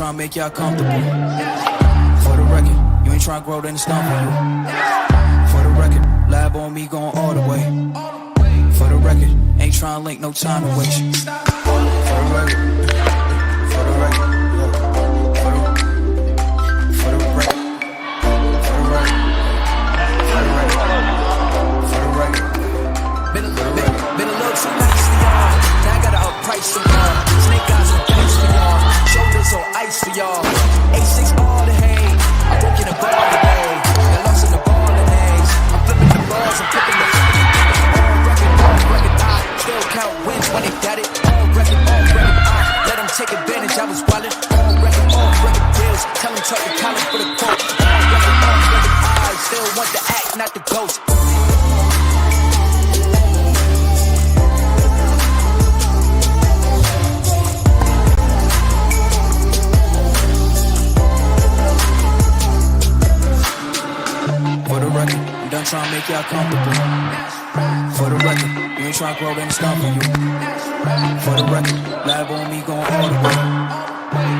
trying to make y'all comfortable. For the record, you ain't trying to grow, then it's done for you. For the record, lab on me going all the way. For the record, ain't trying to link, no time to waste. For the record, for the record, for the record, for the record, for the record. Been a little too nice for y'all. Now I gotta upprice for y'all. Snake eyes and dice for y'all. Shoulders on ice for y'all. A6 all the hay. I'm working the ball today. Got lost in the ball and A's. I'm flipping the balls, I'm flipping the all record, I still count wins when they got it. All record, I let them take advantage. I was wildin'. All record deals. Tell them talk to college for the quote. All record, I still want the act, not the ghost. For the record, I'm done trying to make y'all comfortable. For the record, you ain't trying to grow, then it's done for you. For the record, lab on me going all the way.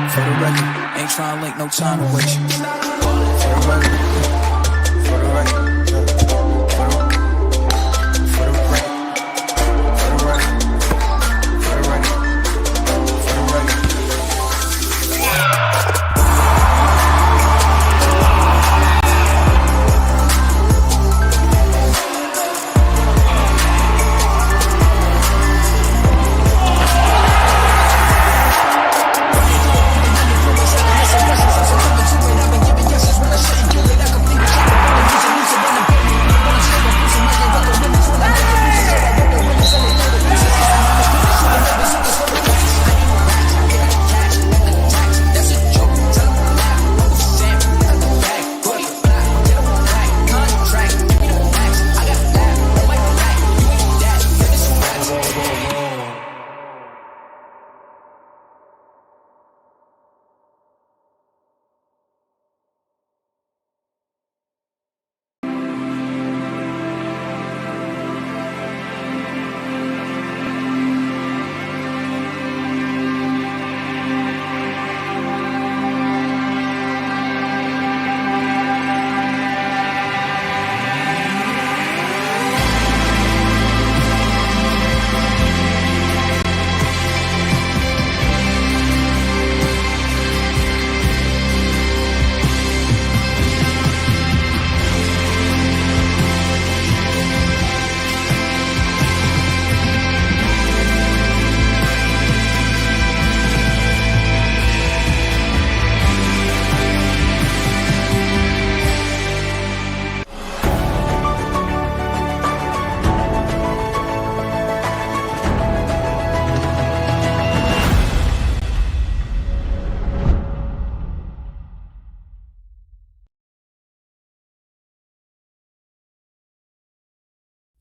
For the record, ain't trying to link, no time to waste. For the record, for the record, for the record, for the record, for the record, for the record.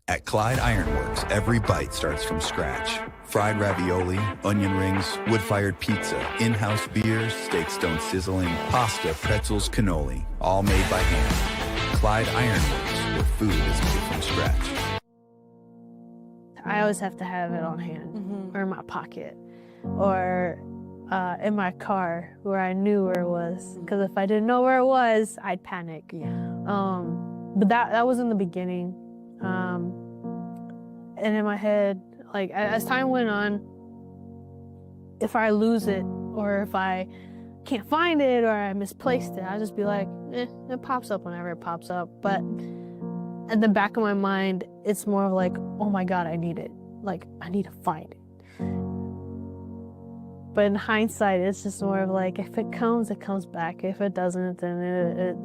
At Clyde Iron Works, every bite starts from scratch. Fried ravioli, onion rings, wood-fired pizza, in-house beers, steaks done sizzling, pasta, pretzels, cannoli, all made by hand. Clyde Iron Works, where food is made from scratch. I always have to have it on hand, or in my pocket, or in my car where I knew where it was. Because if I didn't know where it was, I'd panic. But that was in the beginning. And in my head, like as time went on, if I lose it or if I can't find it or I misplaced it, I'll just be like, it pops up whenever it pops up. But in the back of my mind, it's more of like, oh my God, I need it. Like, I need to find it. But in hindsight, it's just more of like, if it comes, it comes back. If it doesn't, then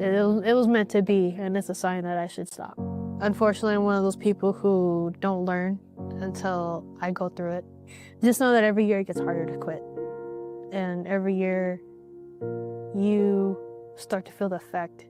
it was meant to be, and it's a sign that I should stop. Unfortunately, I'm one of those people who don't learn until I go through it. Just know that every year it gets harder to quit. And every year you start to feel the effect.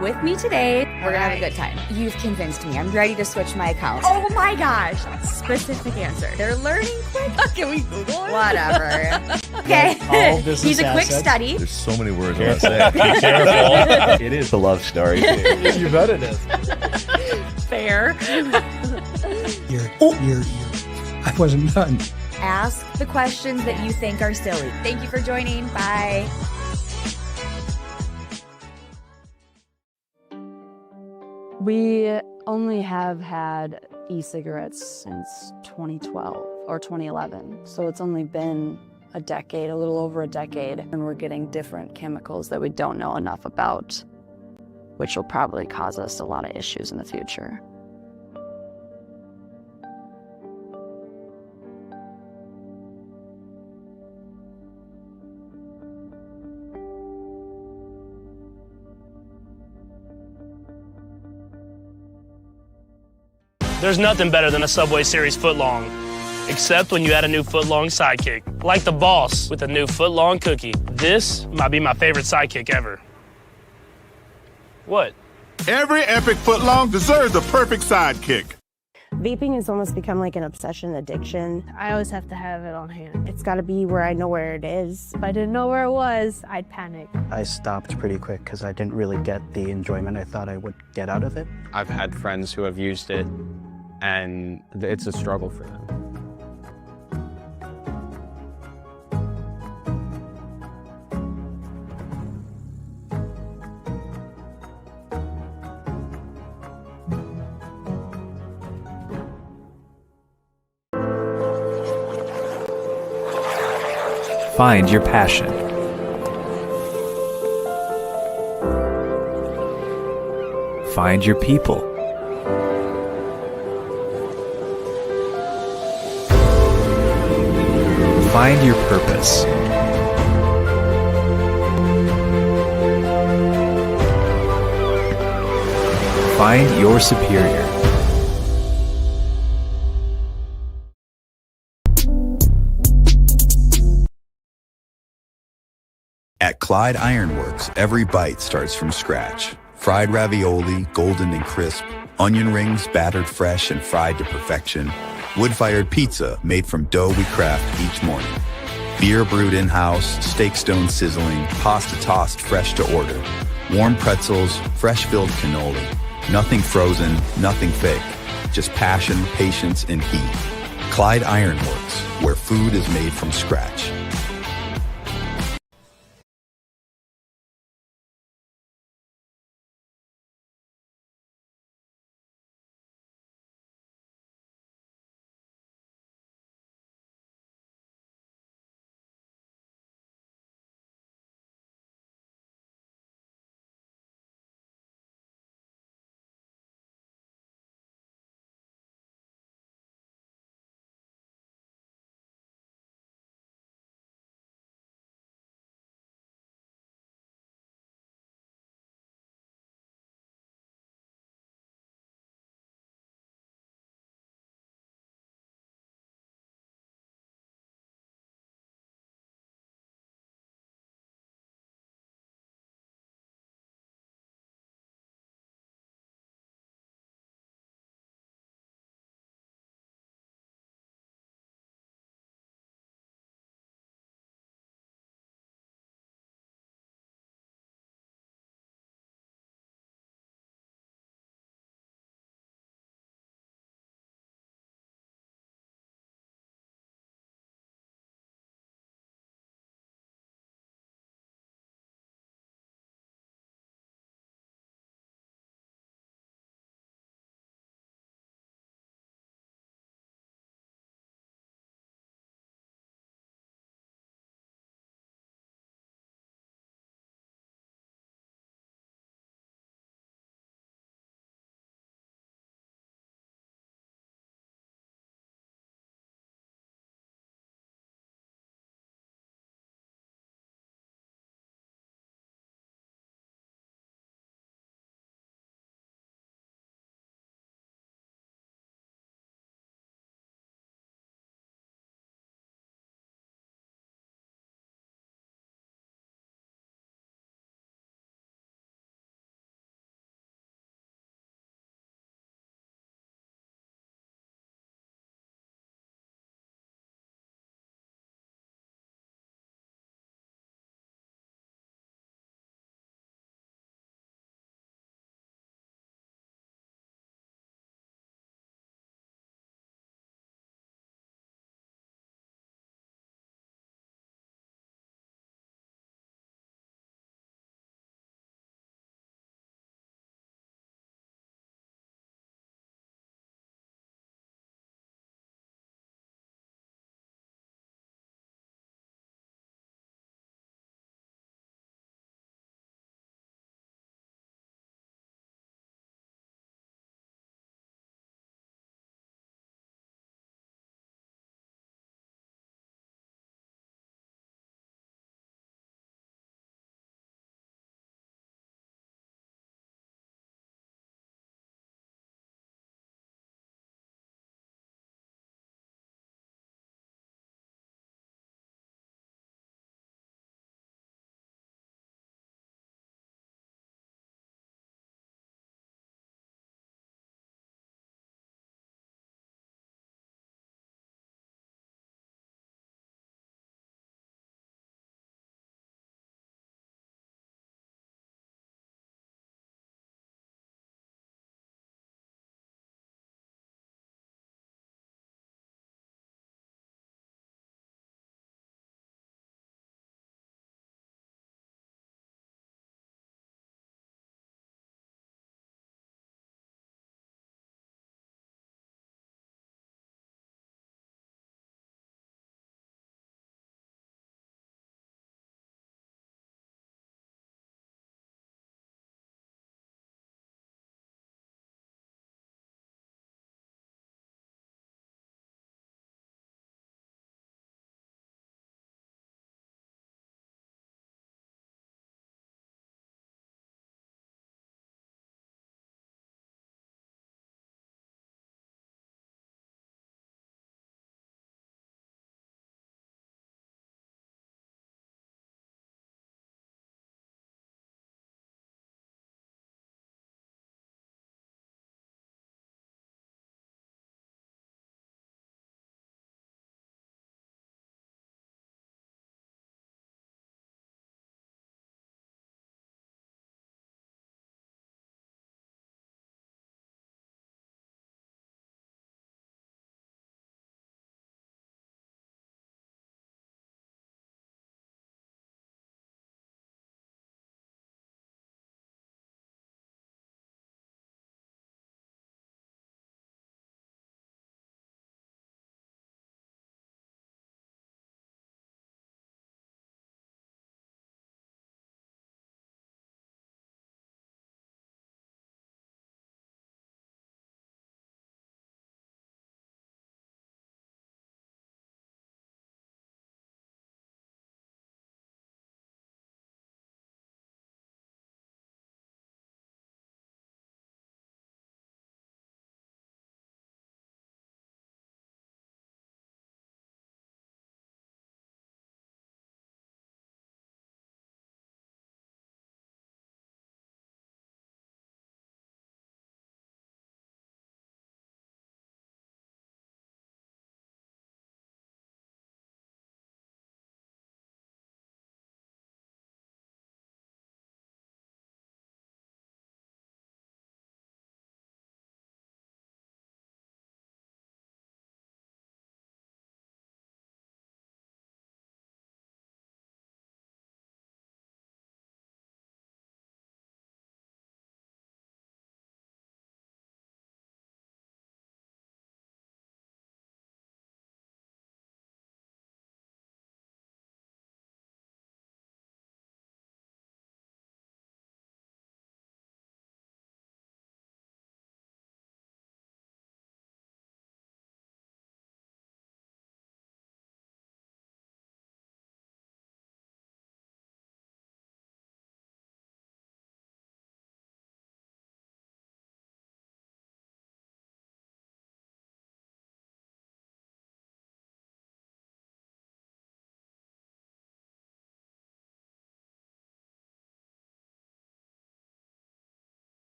With with me today. We're gonna have a good time. You've convinced me. I'm ready to switch my account. Oh my gosh. Specific answer. They're learning quick. Can we Google it? Whatever. Okay. He's a quick study. There's so many words I want to say. Be careful. It is a love story. You bet it is. Fair. I wasn't done. Ask the questions that you think are silly. Thank you for joining. Bye. We only have had e-cigarettes since 2012 or 2011. So it's only been a decade, a little over a decade, and we're getting different chemicals that we don't know enough about, which will probably cause us a lot of issues in the future. There's nothing better than a Subway Series footlong, except when you add a new footlong sidekick, like the boss with a new footlong cookie. This might be my favorite sidekick ever. What? Every epic footlong deserves the perfect sidekick. Vaping has almost become like an obsession, addiction. I always have to have it on hand. It's got to be where I know where it is. If I didn't know where it was, I'd panic. I stopped pretty quick because I didn't really get the enjoyment I thought I would get out of it. I've had friends who have used it, and it's a struggle for them. Find your passion. Find your people. Find your purpose. Find your superior. At Clyde Iron Works, every bite starts from scratch. Fried ravioli, golden and crisp. Onion rings, battered fresh and fried to perfection. Wood-fired pizza made from dough we craft each morning. Beer brewed in-house, steak stone sizzling, pasta tossed fresh to order. Warm pretzels, fresh filled cannoli. Nothing frozen, nothing fake. Just passion, patience, and heat. Clyde Iron Works, where food is made from scratch.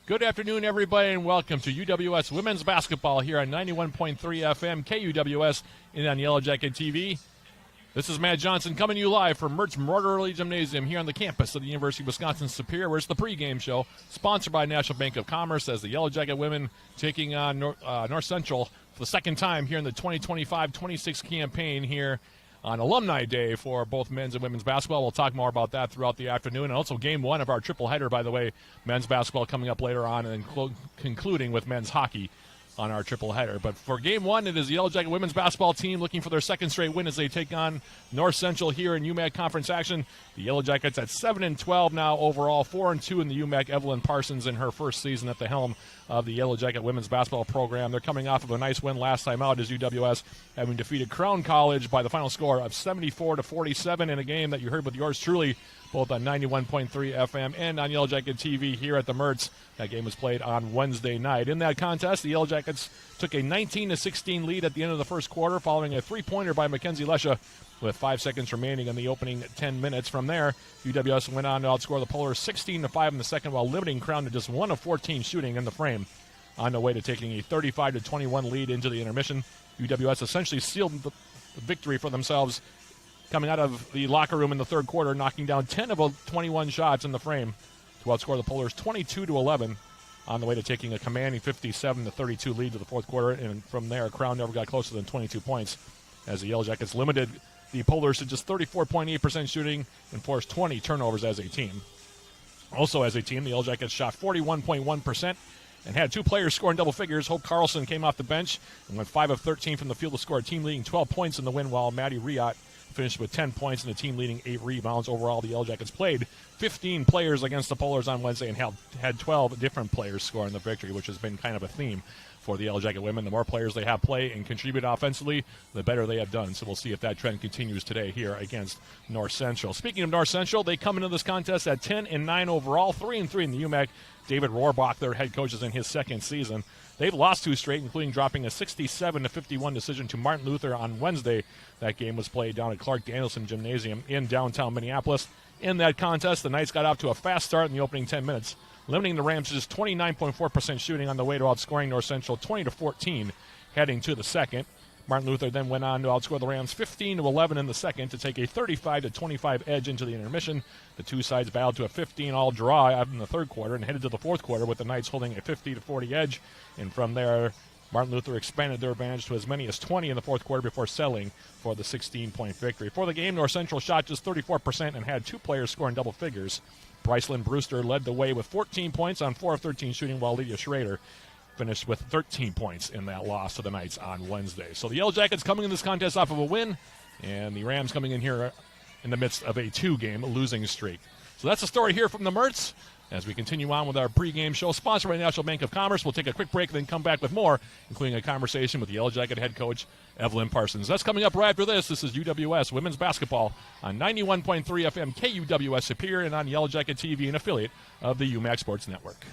Good afternoon, everybody, and welcome to UWS Women's Basketball here on 91.3 FM, KUWS, and on Yellow Jacket TV. This is Matt Johnson coming to you live from Mertz Memorial Gymnasium here on the campus of the University of Wisconsin-Superior, where it's the pregame show, sponsored by National Bank of Commerce, as the Yellow Jacket women taking on North Central for the second time here in the 2025-26 campaign here on Alumni Day for both men's and women's basketball. We'll talk more about that throughout the afternoon. And also game one of our triple header, by the way, men's basketball coming up later on, and then concluding with men's hockey on our triple header. But for game one, it is the Yellow Jacket women's basketball team looking for their second straight win as they take on North Central here in UMAC conference action. The Yellow Jackets at 7-12 now overall, 4-2 in the UMAC. Evelyn Parsons in her first season at the helm of the Yellow Jacket women's basketball program. They're coming off of a nice win last time out as UWS, having defeated Crown College by the final score of 74-47 in a game that you heard with yours truly, both on 91.3 FM and on Yellow Jacket TV here at the Mertz. That game was played on Wednesday night. In that contest, the Yellow Jackets took a 19-16 lead at the end of the first quarter, following a three-pointer by Mackenzie Lesha with 5 seconds remaining in the opening 10 minutes. From there, UWS went on to outscore the Polars 16-5 in the second, while limiting Crown to just 1 of 14 shooting in the frame, on the way to taking a 35-21 lead into the intermission. UWS essentially sealed the victory for themselves coming out of the locker room in the third quarter, knocking down 10 of 21 shots in the frame to outscore the Polars 22-11, on the way to taking a commanding 57-32 lead to the fourth quarter. And from there, Crown never got closer than 22 points, as the Yellow Jackets limited the Polars to just 34.8% shooting and forced 20 turnovers as a team. Also as a team, the Yellow Jackets shot 41.1% and had two players scoring double figures. Hope Carlson came off the bench and went 5 of 13 from the field to score a team-leading 12 points in the win, while Maddie Riot finished with 10 points and a team-leading 8 rebounds. Overall, the Yellow Jackets played 15 players against the Polars on Wednesday and had 12 different players scoring the victory, which has been kind of a theme for the Yellow Jacket women. The more players they have play and contribute offensively, the better they have done. So we'll see if that trend continues today here against North Central. Speaking of North Central, they come into this contest at 10-9 overall, 3-3 in the UMAC. David Rohrbach, their head coach, is in his second season. They've lost 2 straight, including dropping a 67-51 decision to Martin Luther on Wednesday. That game was played down at Clark Danielson Gymnasium in downtown Minneapolis. In that contest, the Knights got off to a fast start in the opening 10 minutes, limiting the Rams to just 29.4% shooting, on the way to outscoring North Central 20-14 heading to the second. Martin Luther then went on to outscore the Rams 15-11 in the second to take a 35-25 edge into the intermission. The two sides battled to a 15-all draw out in the third quarter and headed to the fourth quarter with the Knights holding a 50-40 edge. And from there, Martin Luther expanded their advantage to as many as 20 in the fourth quarter before settling for the 16-point victory. For the game, North Central shot just 34% and had 2 players scoring double figures. Brycelyn Brewster led the way with 14 points on 4 of 13 shooting, while Lydia Schrader finished with 13 points in that loss to the Knights on Wednesday. So the Yellow Jackets coming in this contest off of a win, and the Rams coming in here in the midst of a 2-game losing streak. So that's the story here from the Mertz. As we continue on with our pregame show, sponsored by National Bank of Commerce, we'll take a quick break and then come back with more, including a conversation with the Yellow Jacket head coach, Evelyn Parsons. That's coming up right after this. This is UWS Women's Basketball on 91.3 FM KUWS Superior and on Yellow Jacket TV, an affiliate of the UMAC Sports Network.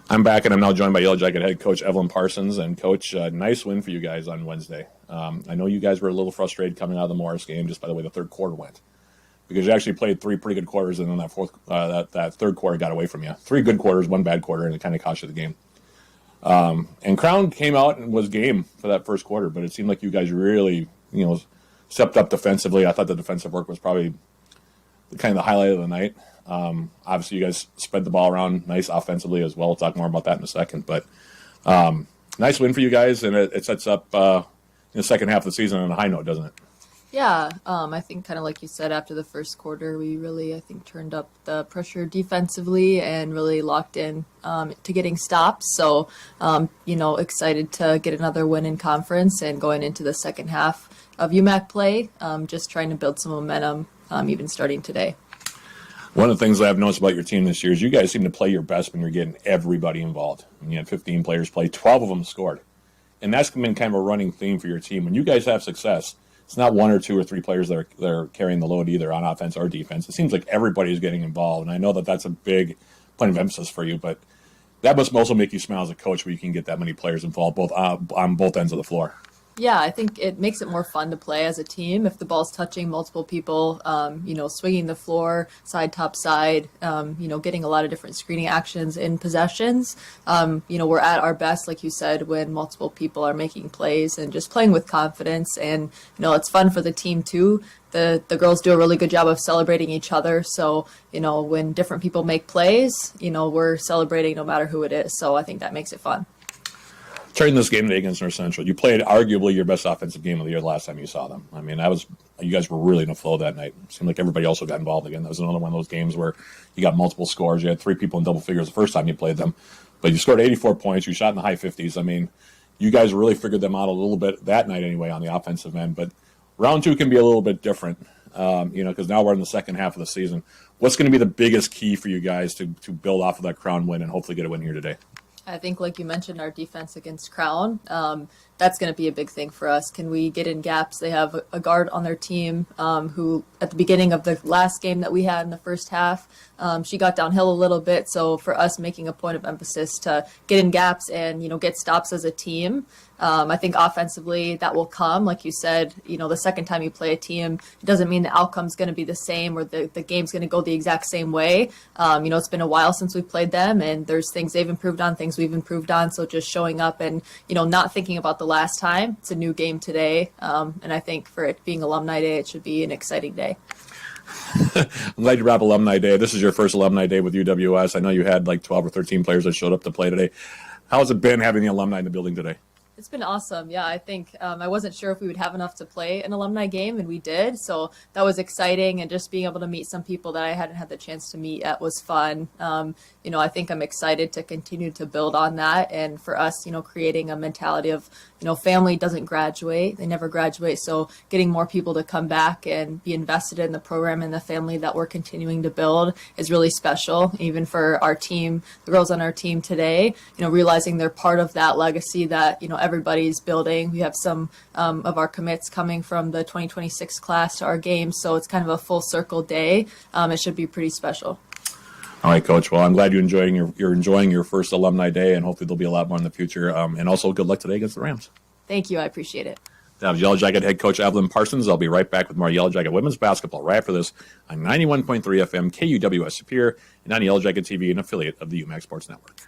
I'm back, and I'm now joined by Yellow Jacket head coach Evelyn Parsons. And Coach, nice win for you guys on Wednesday. I know you guys were a little frustrated coming out of the Morris game, just by the way the third quarter went, because you actually played 3 pretty good quarters, and then that third quarter got away from you. 3 good quarters, 1 bad quarter, and it kind of cost you the game. And Crown came out and was game for that first quarter, but it seemed like you guys really, stepped up defensively. I thought the defensive work was probably kind of the highlight of the night. Obviously, you guys spread the ball around nice offensively as well. We'll talk more about that in a second. But nice win for you guys, and it sets up the second half of the season on a high note, doesn't it? Yeah, I think kind of like you said, after the first quarter, we really, I think, turned up the pressure defensively and really locked in to getting stops. So, excited to get another win in conference and going into the second half of UMAC play, just trying to build some momentum, even starting today. One of the things that I've noticed about your team this year is you guys seem to play your best when you're getting everybody involved. When you had 15 players play, 12 of them scored. And that's been kind of a running theme for your team. When you guys have success, it's not 1 or 2 or 3 players that are carrying the load either on offense or defense. It seems like everybody's getting involved. And I know that that's a big point of emphasis for you, but that must also make you smile as a coach where you can get that many players involved on both ends of the floor. Yeah, I think it makes it more fun to play as a team if the ball's touching multiple people, swinging the floor, side, top, side, getting a lot of different screening actions in possessions. We're at our best, like you said, when multiple people are making plays and just playing with confidence. And, it's fun for the team too. The girls do a really good job of celebrating each other. So, when different people make plays, we're celebrating no matter who it is. So I think that makes it fun. Turning this game today against North Central, you played arguably your best offensive game of the year the last time you saw them. I mean, you guys were really in a flow that night. It seemed like everybody also got involved again. That was another one of those games where you got multiple scores. You had 3 people in double figures the first time you played them, but you scored 84 points. You shot in the high 50s. I mean, you guys really figured them out a little bit that night anyway on the offensive end. But round 2 can be a little bit different, because now we're in the second half of the season. What's going to be the biggest key for you guys to build off of that Crown win and hopefully get a win here today? I think, like you mentioned, our defense against Crown, that's going to be a big thing for us. Can we get in gaps? They have a guard on their team who, at the beginning of the last game that we had in the first half, she got downhill a little bit. So for us, making a point of emphasis to get in gaps and, get stops as a team. I think offensively that will come. Like you said, the second time you play a team, it doesn't mean the outcome's going to be the same or the game's going to go the exact same way. It's been a while since we played them, and there's things they've improved on, things we've improved on. So just showing up and, not thinking about the last time. It's a new game today. And I think for it being Alumni Day, it should be an exciting day. I'm glad you brought up Alumni Day. This is your first Alumni Day with UWS. I know you had like 12 or 13 players that showed up to play today. How's it been having the alumni in the building today? It's been awesome. Yeah, I think I wasn't sure if we would have enough to play an alumni game, and we did. So that was exciting, and just being able to meet some people that I hadn't had the chance to meet at was fun. I think I'm excited to continue to build on that, and for us, creating a mentality of, family doesn't graduate. They never graduate. So getting more people to come back and be invested in the program and the family that we're continuing to build is really special, even for our team, the girls on our team today, realizing they're part of that legacy that, everybody's building. We have some of our commits coming from the 2026 class to our games, so it's kind of a full circle day. It should be pretty special. All right, Coach. Well, I'm glad you're enjoying your first Alumni Day, and hopefully there'll be a lot more in the future. And also, good luck today against the Rams. Thank you. I appreciate it. That was Yellow Jacket head coach Evelyn Parsons. I'll be right back with more Yellow Jacket women's basketball right after this on 91.3 FM KUWS Superior and on Yellow Jacket TV, an affiliate of the UMAC Sports Network.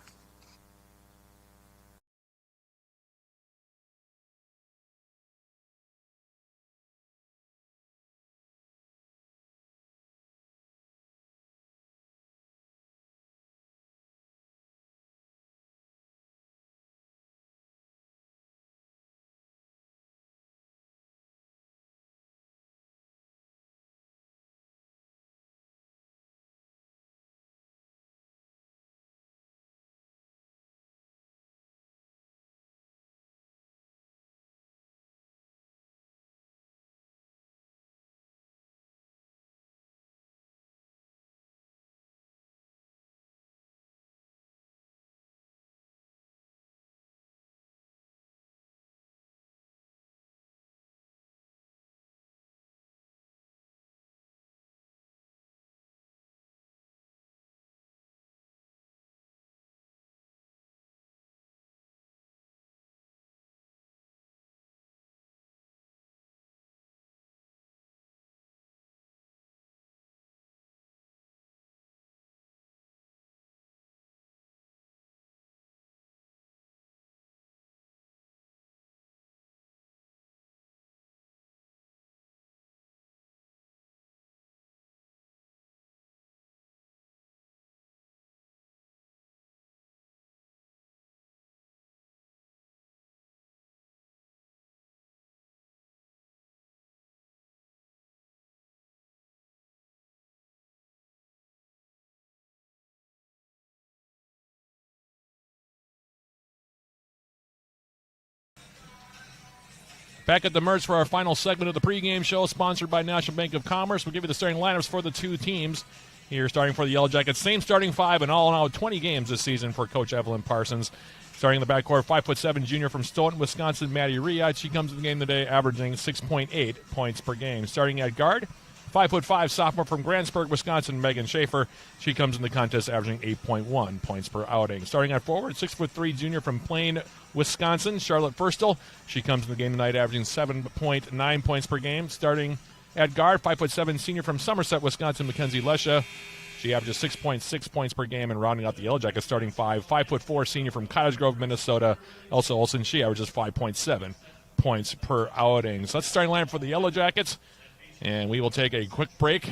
Back at the Mertz for our final segment of the pregame show, sponsored by National Bank of Commerce. We'll give you the starting lineups for the two teams. Here, starting for the Yellow Jackets, same starting five, and all in all 20 games this season for Coach Evelyn Parsons. Starting in the backcourt, 5'7" junior from Stoughton, Wisconsin, Maddie Riot. She comes to the game today averaging 6.8 points per game. Starting at guard, 5'5" sophomore from Grantsburg, Wisconsin, Megan Schaefer. She comes in the contest averaging 8.1 points per outing. Starting at forward, 6'3" junior from Plain, Wisconsin, Charlotte Firstel. She comes in the game tonight averaging 7.9 points per game. Starting at guard, 5'7" senior from Somerset, Wisconsin, Mackenzie Lesha. She averages 6.6 points per game, and rounding out the Yellow Jackets starting five, 5'4" senior from Cottage Grove, Minnesota, Elsa Olsen. She averages 5.7 points per outing. So that's the starting lineup for the Yellow Jackets, and we will take a quick break,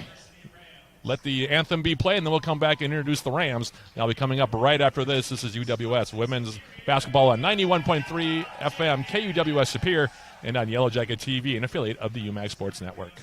let the anthem be played, and then we'll come back and introduce the Rams. That'll be coming up right after this. This is UWS Women's Basketball on 91.3 FM, KUWS Superior, and on Yellow Jacket TV, an affiliate of the UMAC Sports Network.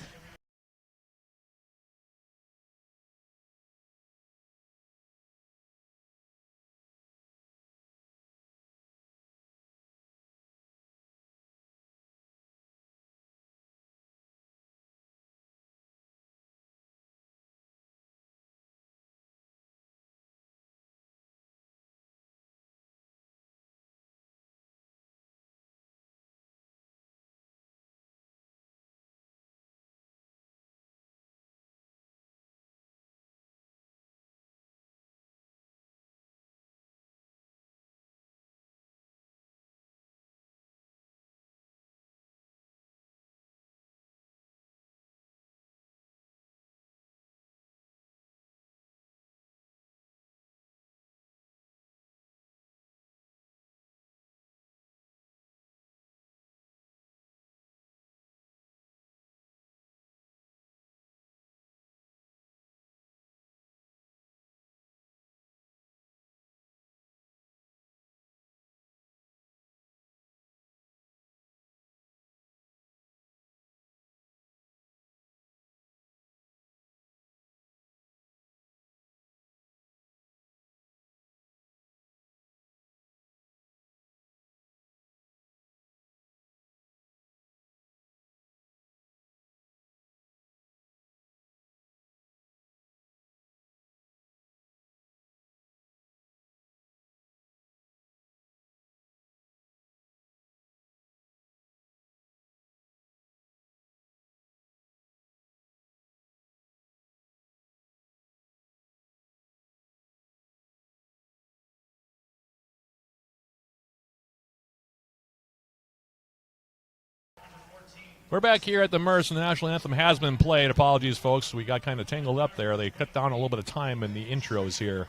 We're back here at the Mertz, and the national anthem has been played. Apologies, folks. We got kind of tangled up there. They cut down a little bit of time in the intros here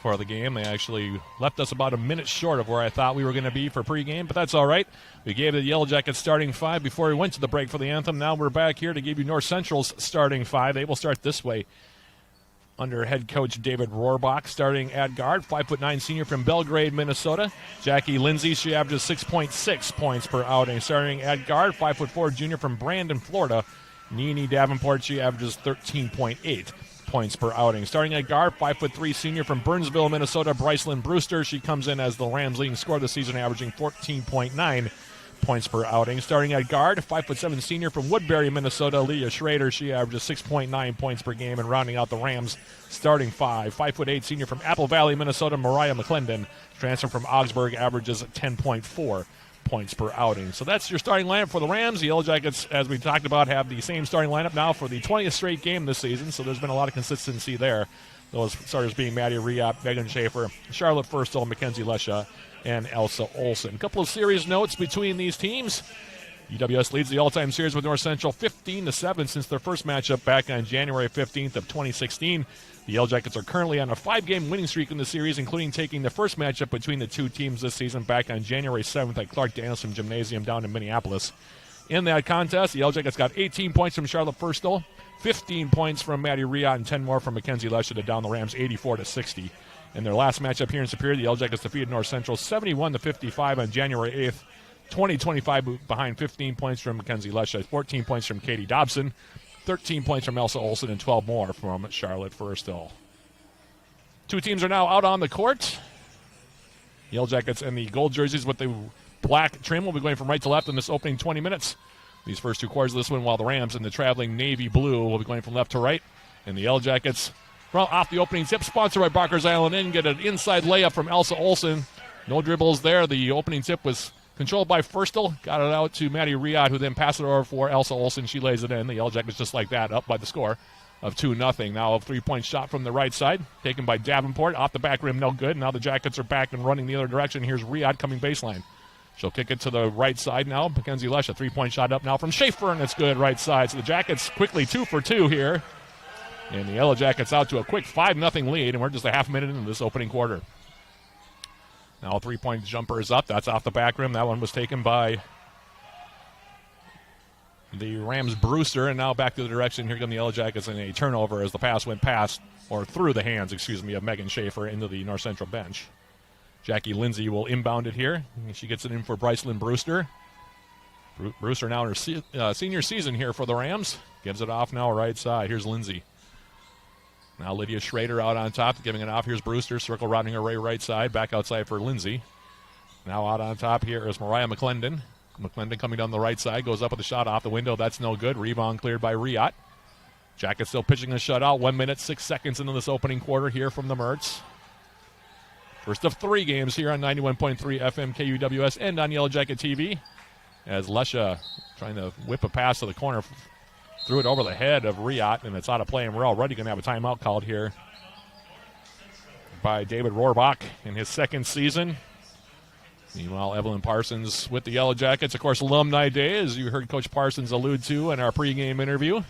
for the game. They actually left us about a minute short of where I thought we were going to be for pregame, but that's all right. We gave the Yellow Jackets starting five before we went to the break for the anthem. Now we're back here to give you North Central's starting five. They will start this way under head coach David Rohrbach. Starting at guard, 5'9" senior from Belgrade, Minnesota, Jackie Lindsay. She averages 6.6 points per outing. Starting at guard, 5'4" junior from Brandon, Florida, Nene Davenport. She averages 13.8 points per outing. Starting at guard, 5'3" senior from Burnsville, Minnesota, Brycelyn Brewster. She comes in as the Rams' leading scorer this season, averaging 14.9 points per outing. Starting at guard, 5'7" senior from Woodbury, Minnesota, Leah Schrader. She averages 6.9 points per game, and rounding out the Rams' starting five, 5'8" senior from Apple Valley, Minnesota, Mariah McClendon. Transfer from Augsburg, averages 10.4 points per outing. So that's your starting lineup for the Rams. The Yellow Jackets, as we talked about, have the same starting lineup now for the 20th straight game this season, so there's been a lot of consistency there. Those starters being Maddie Riot, Megan Schaefer, Charlotte Firstel, Mackenzie Lesha, and Elsa Olsen. A couple of series notes between these teams. UWS leads the all-time series with North Central 15-7 since their first matchup back on January 15th of 2016. The Yellow Jackets are currently on a 5-game winning streak in the series, including taking the first matchup between the two teams this season back on January 7th at Clark Danielson Gymnasium down in Minneapolis. In that contest, the Yellow Jackets got 18 points from Charlotte Firstel, 15 points from Maddie Riot, and 10 more from Mackenzie Lesha to down the Rams 84-60. In their last matchup here in Superior, the Yellow Jackets defeated North Central 71-55 on January 8th, 2025, behind 15 points from Mackenzie Lesha, 14 points from Katie Dobson, 13 points from Elsa Olsen, and 12 more from Charlotte Firstel. Two teams are now out on the court. Yellow Jackets in the gold jerseys with the black trim will be going from right to left in this opening 20 minutes. These first 2 quarters of this one, while the Rams in the traveling navy blue will be going from left to right. And the Yellow Jackets, well, off the opening tip, sponsored by Barker's Island Inn, get an inside layup from Elsa Olsen. No dribbles there. The opening tip was controlled by Firstel. Got it out to Maddie Riad, who then passed it over for Elsa Olsen. She lays it in. The Yellow Jackets just like that, up by the score of 2-0. Now a 3-point shot from the right side, taken by Davenport. Off the back rim, no good. Now the Jackets are back and running the other direction. Here's Riad coming baseline. She'll kick it to the right side now. Mackenzie Lesh, a 3-point shot up now from Schaefer, and it's good right side. So the Jackets quickly 2 for 2 here. And the Yellow Jackets out to a quick 5-0 lead, and we're just a half minute into this opening quarter. Now a 3-point jumper is up. That's off the back rim. That one was taken by the Rams' Brewster, and now back to the direction. Here come the Yellow Jackets in a turnover as the pass went past, or through the hands, of Megan Schaefer into the North Central bench. Jackie Lindsay will inbound it here. She gets it in for Brycelyn Brewster. Brewster now in her senior season here for the Rams. Gives it off now right side. Here's Lindsay. Now Lydia Schrader out on top, giving it off. Here's Brewster, circle rounding her way right side. Back outside for Lindsay. Now out on top here is Mariah McClendon. McClendon coming down the right side, goes up with a shot off the window. That's no good. Rebound cleared by Riot. Jackets still pitching a shutout. 1 minute, 6 seconds into this opening quarter here from the Mertz. First of 3 games here on 91.3 FM KUWS and on Yellow Jacket TV. As Lesha trying to whip a pass to the corner, threw it over the head of Riot, and it's out of play, and we're already going to have a timeout called here by David Rohrbach in his second season. Meanwhile, Evelyn Parsons with the Yellow Jackets. Of course, Alumni Day, as you heard Coach Parsons allude to in our pregame interview.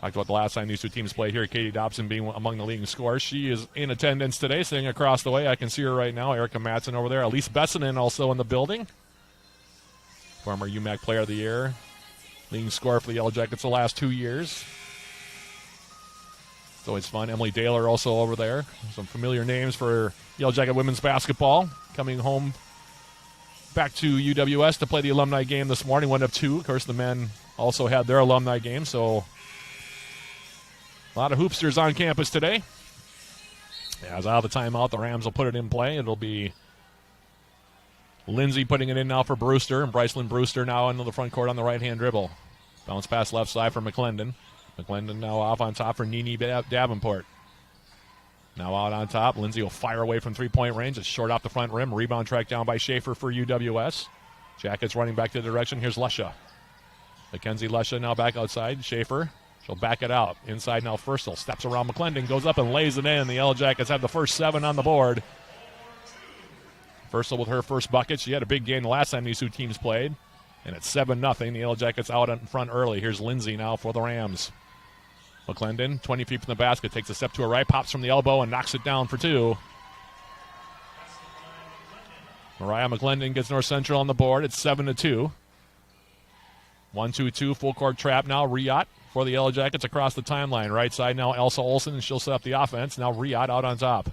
Talked about the last time these 2 teams played here. Katie Dobson being among the leading scorers. She is in attendance today, sitting across the way. I can see her right now. Erica Matson over there. Elise Bessinen also in the building. Former UMAC Player of the Year. Leading scorer for the Yellow Jackets the last 2 years. It's always fun. Emily Daler also over there. Some familiar names for Yellow Jacket women's basketball. Coming home back to UWS to play the alumni game this morning. 1 of 2. Of course, the men also had their alumni game, so a lot of hoopsters on campus today. As out of the timeout, the Rams will put it in play. It'll be Lindsay putting it in now for Brewster, and Brycelyn Brewster now into the front court on the right-hand dribble. Bounce pass left side for McClendon. McClendon now off on top for Nene Davenport. Now out on top. Lindsay will fire away from 3-point range. It's short off the front rim. Rebound tracked down by Schaefer for UWS. Jackets running back to the direction. Here's Lesha. Mackenzie Lesha now back outside. Schaefer. She'll back it out. Inside now Firstel. Steps around McClendon. Goes up and lays it in. The Yellow Jackets have the first 7 on the board. Firstel with her first bucket. She had a big game the last time these 2 teams played. And it's 7-0. The Yellow Jackets out in front early. Here's Lindsay now for the Rams. McClendon, 20 feet from the basket, takes a step to her right, pops from the elbow, and knocks it down for 2. Mariah McClendon gets North Central on the board. It's 7-2. 1-2-2, full court trap now. Riot for the Yellow Jackets across the timeline. Right side now, Elsa Olsen, and she'll set up the offense. Now Riot out on top.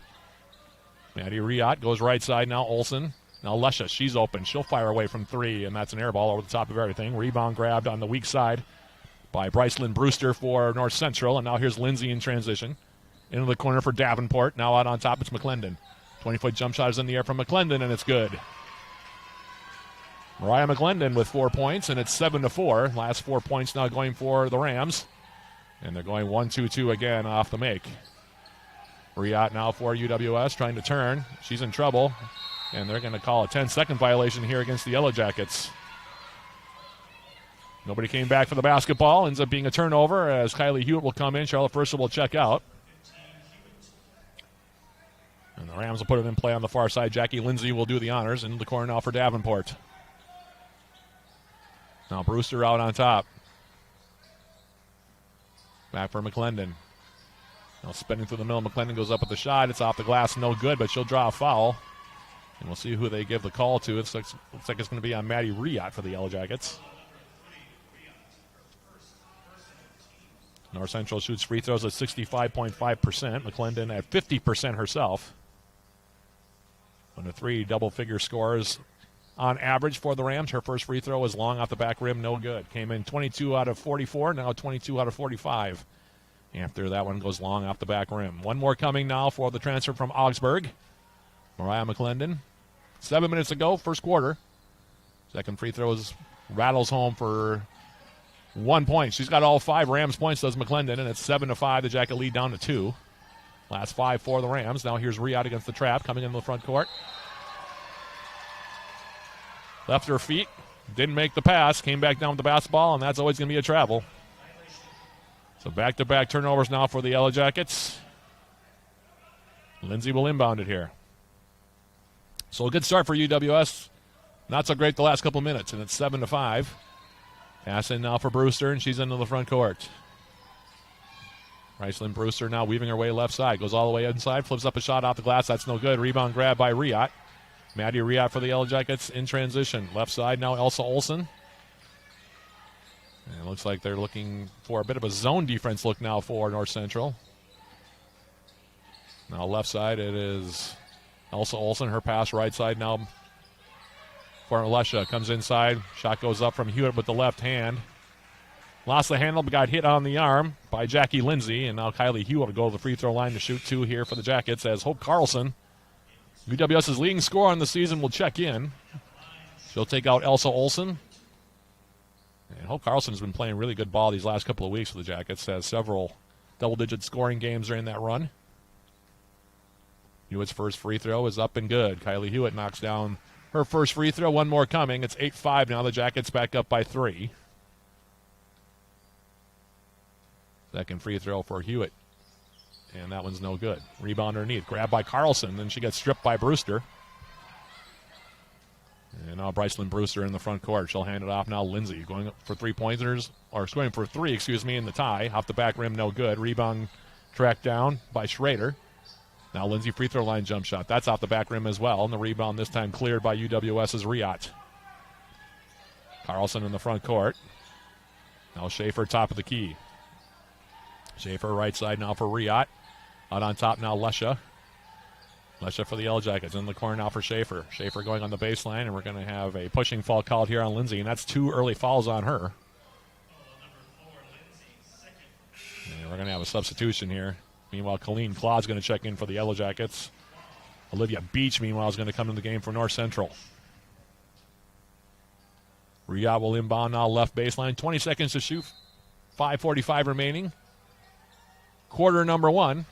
Maddie Riot goes right side now. Olsen. Now Lesha, she's open. She'll fire away from 3, and that's an air ball over the top of everything. Rebound grabbed on the weak side by Brycelyn Brewster for North Central, and now here's Lindsay in transition. Into the corner for Davenport. Now out on top, it's McClendon. 20-foot jump shot is in the air from McClendon, and it's good. Mariah McClendon with 4 points, and it's 7-4. Last 4 points now going for the Rams. And they're going 1-2-2 again off the make. Riot now for UWS, trying to turn. She's in trouble, and they're going to call a 10-second violation here against the Yellow Jackets. Nobody came back for the basketball. Ends up being a turnover as Kylie Hewitt will come in. Charlotte Firstel will check out. And the Rams will put it in play on the far side. Jackie Lindsay will do the honors. Into the corner now for Davenport. Now Brewster out on top. Back for McClendon. Now spinning through the middle. McClendon goes up with the shot. It's off the glass. No good, but she'll draw a foul. And we'll see who they give the call to. It looks like it's going to be on Maddie Riot for the Yellow Jackets. North Central shoots free throws at 65.5%. McClendon at 50% herself. 1 to 3 double-figure scores on average for the Rams. Her first free throw was long off the back rim, no good. Came in 22 out of 44, now 22 out of 45. After that one goes long off the back rim. One more coming now for the transfer from Augsburg. Mariah McClendon 7 minutes to go, first quarter. Second free throw rattles home for 1 point. She's got all 5 Rams points, does McClendon, and it's 7-5. The Jacket lead down to 2. Last 5 for the Rams. Now here's Riad against the trap, coming into the front court. Left her feet, didn't make the pass, came back down with the basketball, and that's always going to be a travel. So back-to-back turnovers now for the Yellow Jackets. Lindsay will inbound it here. So a good start for UWS. Not so great the last couple minutes, and it's 7-5. Pass in now for Brewster, and she's into the front court. Riceland Brewster now weaving her way left side. Goes all the way inside, flips up a shot off the glass. That's no good. Rebound grab by Riot. Maddie Riot for the Yellow Jackets in transition. Left side now Elsa Olsen. And it looks like they're looking for a bit of a zone defense look now for North Central. Now left side it is Elsa Olsen. Her pass right side now for Alesha. Comes inside. Shot goes up from Hewitt with the left hand. Lost the handle, but got hit on the arm by Jackie Lindsay. And now Kylie Hewitt will go to the free throw line to shoot 2 here for the Jackets as Hope Carlson, UWS's leading scorer on the season, will check in. She'll take out Elsa Olsen. And Hope Carlson has been playing really good ball these last couple of weeks for the Jackets. Has several double-digit scoring games during that run. Hewitt's first free throw is up and good. Kylie Hewitt knocks down her first free throw. One more coming. It's 8-5 now. The Jackets back up by 3. Second free throw for Hewitt. And that one's no good. Rebound underneath. Grabbed by Carlson. Then she gets stripped by Brewster. And now Brycelyn Brewster in the front court. She'll hand it off now. Lindsay going up for 3-pointers. Or going for 3, in the tie. Off the back rim, no good. Rebound tracked down by Schrader. Now Lindsay free throw line jump shot. That's off the back rim as well. And the rebound this time cleared by UWS's Riot. Carlson in the front court. Now Schaefer top of the key. Schaefer right side now for Riot. Out on top now Lesha. Lesha for the Yellow Jackets. In the corner now for Schaefer. Schaefer going on the baseline, and we're going to have a pushing foul called here on Lindsay, and that's 2 early fouls on her. And we're going to have a substitution here. Meanwhile, Colleen Claude's going to check in for the Yellow Jackets. Olivia Beach, meanwhile, is going to come in the game for North Central. Riot will inbound now left baseline. 20 seconds to shoot. 5:45 remaining. Quarter number 1.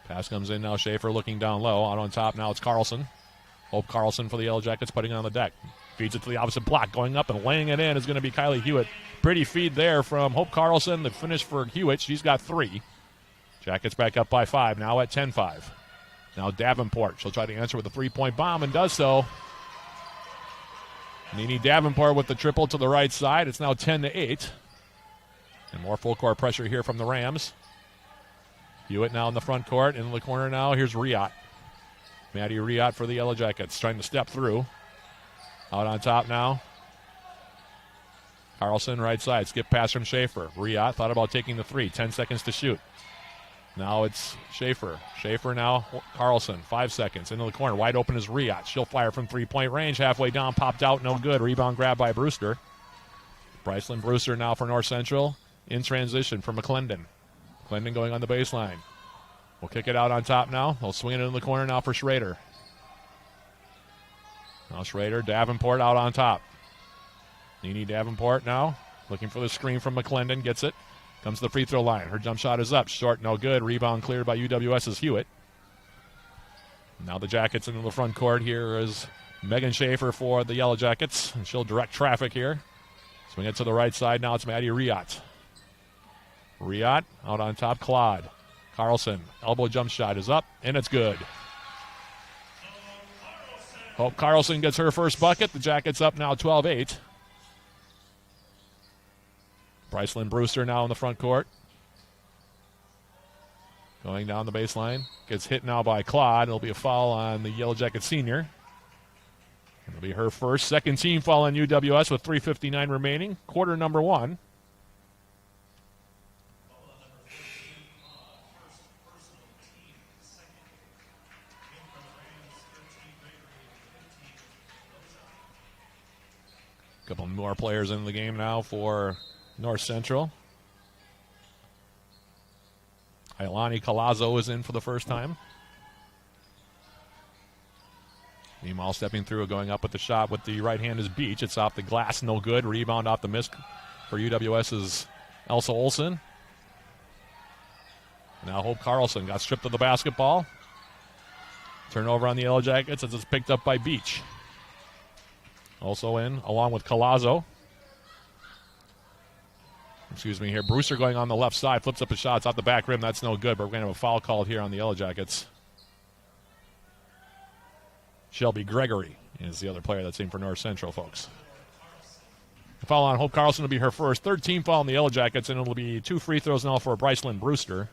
Pass comes in now. Schaefer looking down low. Out on top now it's Carlson. Hope Carlson for the Yellow Jackets putting it on the deck. Feeds it to the opposite block. Going up and laying it in is going to be Kylie Hewitt. Pretty feed there from Hope Carlson. The finish for Hewitt. She's got 3. Jackets back up by 5. Now at 10-5. Now Davenport. She'll try to answer with a 3-point bomb and does so. Nene Davenport with the triple to the right side. It's now 10-8. And more full court pressure here from the Rams. Hewitt now in the front court. In the corner now, here's Riot. Maddie Riot for the Yellow Jackets, trying to step through. Out on top now. Carlson right side. Skip pass from Schaefer. Riot thought about taking the 3. 10 seconds to shoot. Now it's Schaefer. Schaefer now, Carlson. 5 seconds. Into the corner. Wide open is Riot. She'll fire from 3-point range. Halfway down, popped out. No good. Rebound grab by Brewster. Brycelyn Brewster now for North Central. In transition for McClendon. McClendon going on the baseline. We'll kick it out on top now. They'll swing it in the corner now for Schrader. Now Schrader, Davenport out on top. Nene Davenport now looking for the screen from McClendon. Gets it. Comes to the free throw line. Her jump shot is up. Short, no good. Rebound cleared by UWS's Hewitt. Now the Jackets into the front court. Here is Megan Schaefer for the Yellow Jackets. And she'll direct traffic here. Swing it to the right side. Now it's Maddie Riot. Riot out on top. Claude. Carlson. Elbow jump shot is up, and it's good. Hope Carlson gets her first bucket. The Jackets up now 12-8. Brycelyn Brewster now in the front court. Going down the baseline. Gets hit now by Claude. It'll be a foul on the Yellow Jacket senior. It'll be her first. Second team foul on UWS with 3:59 remaining. Quarter number 1. A couple more players in the game now for North Central. Ilani Colazo is in for the first time. Meanwhile, stepping through, going up with the shot with the right hand is Beach. It's off the glass, no good. Rebound off the miss for UWS's Elsa Olsen. Now Hope Carlson got stripped of the basketball. Turnover on the Yellow Jackets as it's picked up by Beach. Also in, along with Collazo. Excuse me here. Brewster going on the left side. Flips up a shot. It's off the back rim. That's no good, but we're going to have a foul called here on the Yellow Jackets. Shelby Gregory is the other player that's in for North Central, folks. The foul on Hope Carlson will be her first. Third team foul on the Yellow Jackets, and it'll be 2 free throws now for Brycelyn Brewster.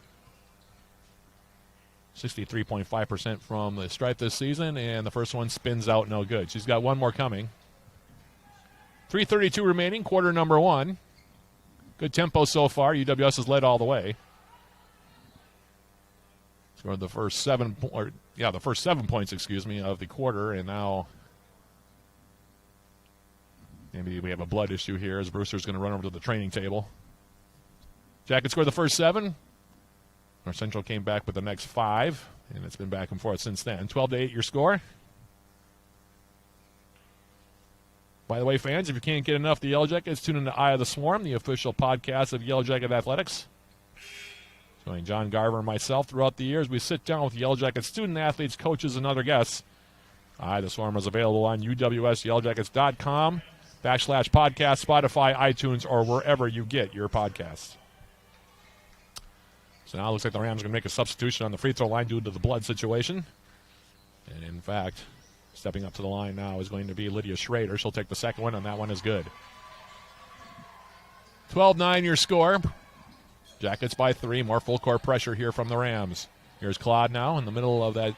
63.5% from the stripe this season, and the first one spins out no good. She's got one more coming. 3:32 remaining, quarter number 1. Good tempo so far. UWS has led all the way. Scored the first 7 points, of the quarter, and now maybe we have a blood issue here as Brewster's going to run over to the training table. Jackets scored the first 7. North Central came back with the next 5, and it's been back and forth since then. 12-8 your score. By the way, fans, if you can't get enough of the Yellow Jackets, tune in to Eye of the Swarm, the official podcast of Yellow Jacket Athletics. Join John Garver and myself throughout the years. We sit down with Yellow Jacket student athletes, coaches, and other guests. Eye of the Swarm is available on uwsyellowjackets.com/podcast, Spotify, iTunes, or wherever you get your podcasts. So now it looks like the Rams are going to make a substitution on the free throw line due to the blood situation. And in fact, stepping up to the line now is going to be Lydia Schrader. She'll take the second one, and that one is good. 12-9 your score. Jackets by 3. More full court pressure here from the Rams. Here's Claude now in the middle of that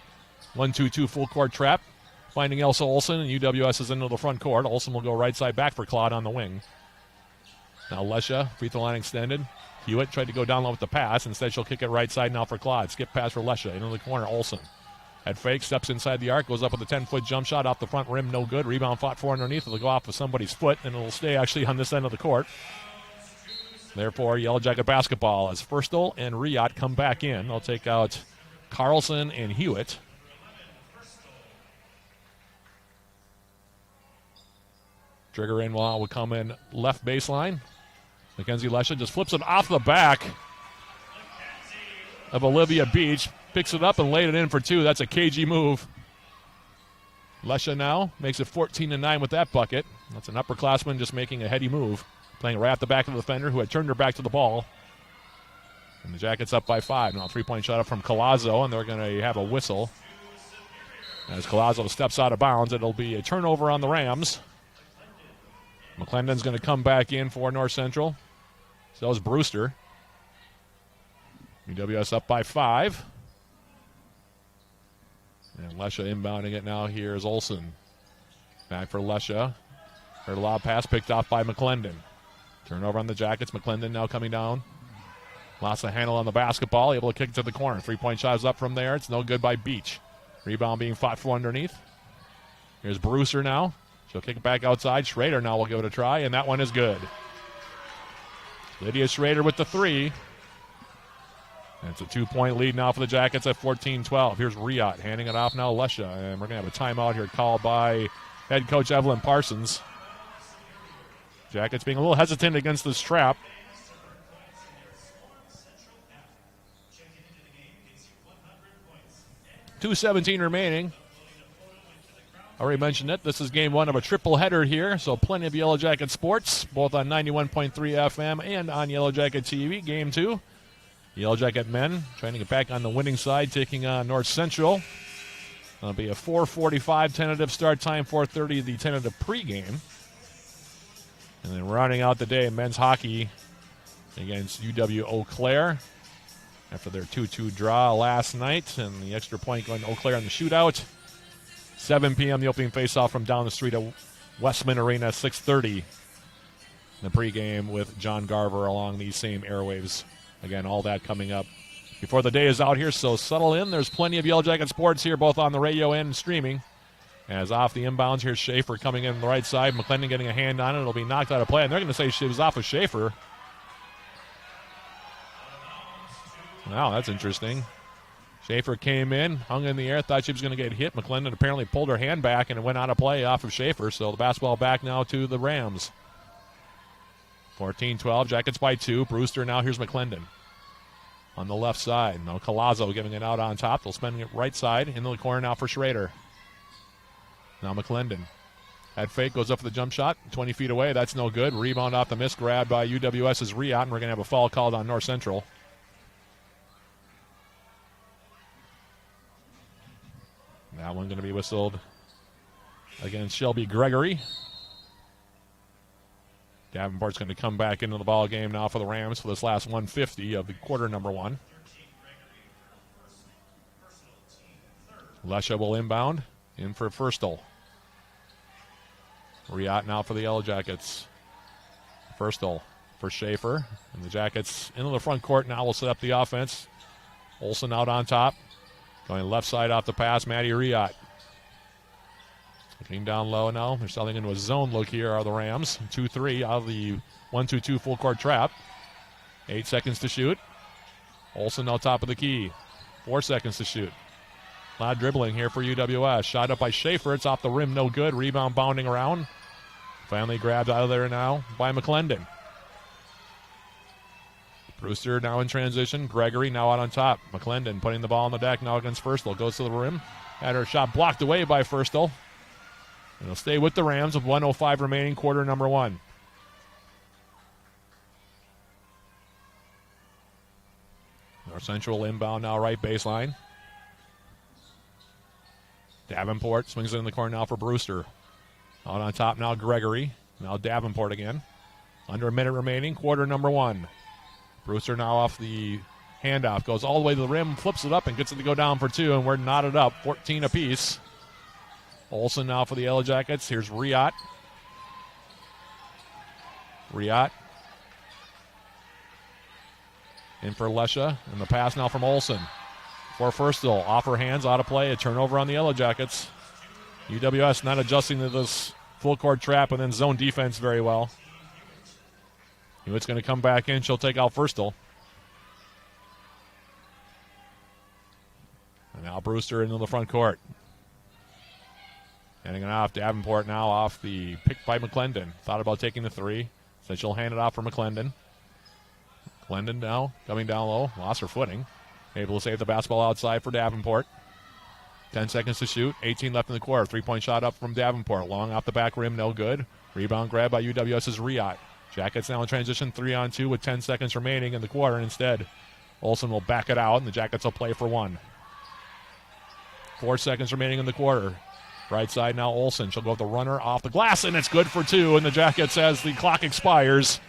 1-2-2 full court trap. Finding Elsa Olsen, and UWS is into the front court. Olsen will go right side back for Claude on the wing. Now Lesha, free throw line extended. Hewitt tried to go down low with the pass. Instead, she'll kick it right side now for Claude. Skip pass for Lesha. Into the corner, Olsen. At fake, steps inside the arc, goes up with a 10-foot jump shot off the front rim, no good. Rebound fought for underneath. It'll go off with somebody's foot, and it'll stay actually on this end of the court. Therefore, Yellow Jacket basketball as Firstel and Riot come back in. They'll take out Carlson and Hewitt. Trigger in while will come in left baseline. Mackenzie Lesha just flips it off the back of Olivia Beach. Picks it up and laid it in for 2. That's a cagey move. Lesha now makes it 14-9 with that bucket. That's an upperclassman just making a heady move. Playing right at the back of the defender who had turned her back to the ball. And the Jackets up by 5. Now a 3-point shot up from Collazo, and they're going to have a whistle. As Collazo steps out of bounds, it'll be a turnover on the Rams. McClendon's going to come back in for North Central. So is Brewster. UWS up by 5. And Lesha inbounding it now. Here's Olsen. Back for Lesha. Her lob pass picked off by McClendon. Turnover on the Jackets. McClendon now coming down. Lost the handle on the basketball. Able to kick it to the corner. 3-point shot is up from there. It's no good by Beach. Rebound being fought for underneath. Here's Brewster now. She'll kick it back outside. Schrader now will give it a try, and that one is good. Lydia Schrader with the 3. And it's a 2-point lead now for the Jackets at 14-12. Here's Riot handing it off now Lesha, and we're going to have a timeout here called by head coach Evelyn Parsons. Jackets being a little hesitant against this trap. .2:17 remaining. Already mentioned it. This is game 1 of a triple header here, so plenty of Yellow Jacket sports, both on 91.3 FM and on Yellow Jacket TV. Game 2. Yellow Jacket men trying to get back on the winning side, taking on North Central. It'll be a 4:45 tentative start time, 4:30 the tentative pregame. And then rounding out the day, men's hockey against UW Eau Claire after their 2-2 draw last night, and the extra point going to Eau Claire in the shootout. 7 p.m. the opening faceoff from down the street at Westman Arena, 6:30. The pregame with John Garver along these same airwaves. Again, all that coming up before the day is out here, so settle in. There's plenty of Yellow Jacket sports here, both on the radio and streaming. As off the inbounds, here's Schaefer coming in on the right side. McClendon getting a hand on it. It'll be knocked out of play, and they're going to say she was off of Schaefer. Wow, that's interesting. Schaefer came in, hung in the air, thought she was going to get hit. McClendon apparently pulled her hand back, and it went out of play off of Schaefer. So the basketball back now to the Rams. 14-12, Jackets by 2. Brewster now, here's McClendon. On the left side, now Collazo giving it out on top. They'll spend it right side, into the corner now for Schrader. Now McClendon. Head fake, goes up for the jump shot, 20 feet away. That's no good. Rebound off the miss, grabbed by UWS's Riot, and we're going to have a foul called on North Central. That one going to be whistled against Shelby Gregory. Davenport's going to come back into the ball game now for the Rams for this last 150 of the quarter number 1. Lesha will inbound, in for Firstel. Riot now for the Yellow Jackets. Firstel for Schaefer. And the Jackets into the front court now will set up the offense. Olsen out on top. Going left side off the pass, Maddie Riot. Looking down low now. They're selling into a zone look here are the Rams. 2-3 out of the 1-2-2 full court trap. 8 seconds to shoot. Olsen now top of the key. 4 seconds to shoot. A lot of dribbling here for UWS. Shot up by Schaefer. It's off the rim, no good. Rebound bounding around. Finally grabbed out of there now by McClendon. Brewster now in transition. Gregory now out on top. McClendon putting the ball on the deck now against Firstel. Goes to the rim. Had her shot blocked away by Firstel. And they'll stay with the Rams with 1:05 remaining, quarter number 1. North Central inbound now right baseline. Davenport swings it in the corner now for Brewster. Out on top now Gregory. Now Davenport again. Under a minute remaining, quarter number 1. Brewster now off the handoff. Goes all the way to the rim, flips it up, and gets it to go down for 2, and we're knotted up, 14 apiece. Olsen now for the Yellow Jackets. Here's Riot. Riot. In for Lesha. And the pass now from Olsen. For Firstel. Off her hands, out of play. A turnover on the Yellow Jackets. UWS not adjusting to this full court trap and then zone defense very well. Hewitt's going to come back in. She'll take out Firstel. And now Brewster into the front court. Handing it off. Davenport now off the pick by McClendon. Thought about taking the 3. So she'll hand it off for McClendon. McClendon now coming down low. Lost her footing. Able to save the basketball outside for Davenport. 10 seconds to shoot. 18 left in the quarter. 3-point shot up from Davenport. Long off the back rim. No good. Rebound grab by UWS's Riot. Jackets now in transition. 3-on-2 with 10 seconds remaining in the quarter. And instead, Olsen will back it out, and the Jackets will play for 1. 4 seconds remaining in the quarter. Right side now Olsen. She'll go with the runner off the glass, and it's good for 2. And the Jackets, as the clock expires,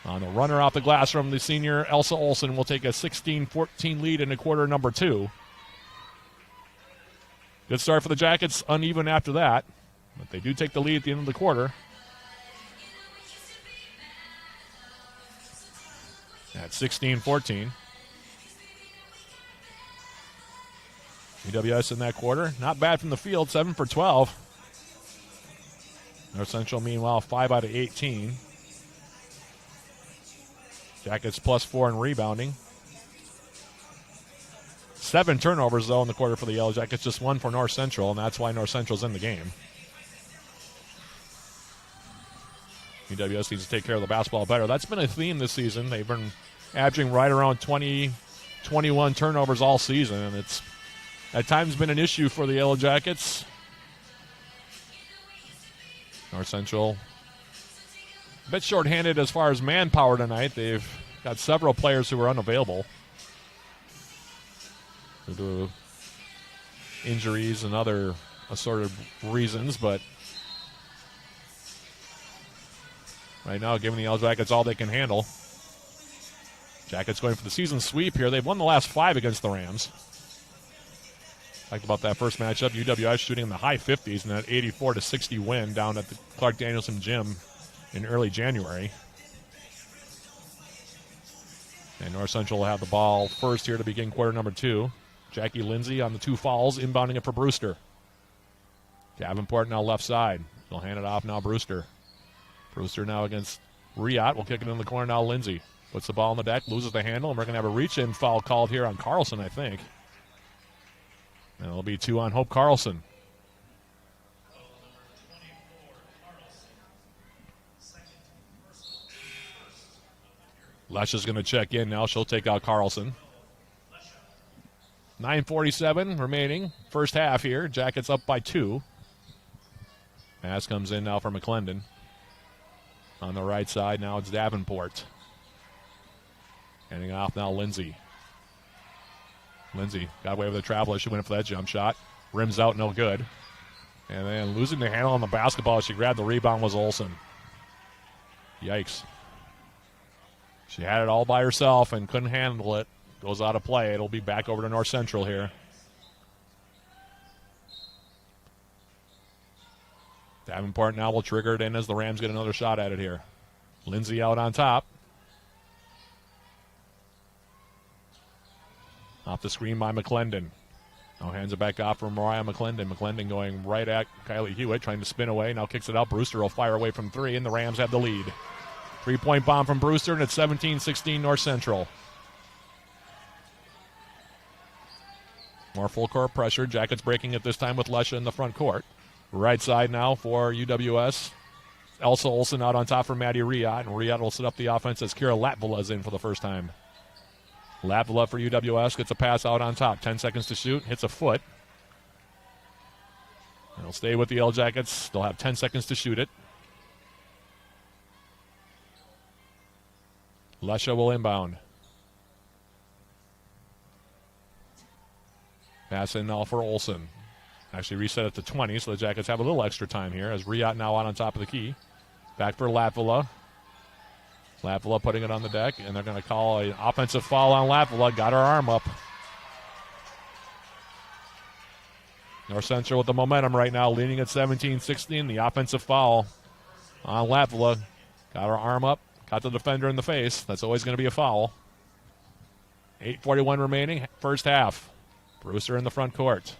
on the runner off the glass from the senior Elsa Olsen, will take a 16-14 lead in the quarter number 2. Good start for the Jackets. Uneven after that, but they do take the lead at the end of the quarter. At 16-14. UWS in that quarter. Not bad from the field, 7 for 12. North Central, meanwhile, 5 out of 18. Jackets +4 in rebounding. 7 turnovers, though, in the quarter for the Yellow Jackets. Just 1 for North Central, and that's why North Central's in the game. UWS needs to take care of the basketball better. That's been a theme this season. They've been averaging right around 20, 21 turnovers all season, and it's at times been an issue for the Yellow Jackets. North Central a bit shorthanded as far as manpower tonight. They've got several players who are unavailable due to injuries and other assorted reasons, but right now giving the Yellow Jackets all they can handle. Jackets going for the season sweep here. They've won the last 5 against the Rams. Talked about that first matchup. UWS shooting in the high 50s in that 84-60 win down at the Clark Danielson Gym in early January. And North Central will have the ball first here to begin quarter number 2. Jackie Lindsay on the 2 fouls, inbounding it for Brewster. Davenport now left side. He'll hand it off now Brewster. Brewster now against Riot. Will kick it in the corner now Lindsay. Puts the ball on the deck, loses the handle, and we're going to have a reach-in foul called here on Carlson, I think. And it'll be 2 on Hope Carlson. Lesha's going to check in now. She'll take out Carlson. 9:47 remaining. First half here. Jackets up by 2. Pass comes in now for McClendon. On the right side, now it's Davenport. Handing off now Lindsay. Lindsay got away with a traveler. She went for that jump shot. Rims out, no good. And then losing the handle on the basketball. She grabbed the rebound was Olsen. Yikes. She had it all by herself and couldn't handle it. Goes out of play. It'll be back over to North Central here. Davenport now will trigger it in as the Rams get another shot at it here. Lindsay out on top. Off the screen by McClendon. Now hands it back off for Mariah McClendon. McClendon going right at Kylie Hewitt, trying to spin away. Now kicks it out. Brewster will fire away from 3, and the Rams have the lead. 3-point bomb from Brewster, and it's 17-16 North Central. More full court pressure. Jackets breaking it this time with Lesha in the front court. Right side now for UWS. Elsa Olsen out on top for Maddie Riot, and Riot will set up the offense as Kira Latvala is in for the first time. Latvala for UWS gets a pass out on top. 10 seconds to shoot. Hits a foot. They'll stay with the Yellow Jackets. They'll have 10 seconds to shoot it. Lesha will inbound. Pass in now for Olsen. Actually reset it to 20, so the Jackets have a little extra time here as Riot now out on top of the key. Back for Latvala. Latvala putting it on the deck, and they're going to call an offensive foul on Latvala. Got her arm up. North Central with the momentum right now, leading at 17-16. The offensive foul on Latvala. Got her arm up. Got the defender in the face. That's always going to be a foul. 8:41 remaining, first half. Brewster in the front court.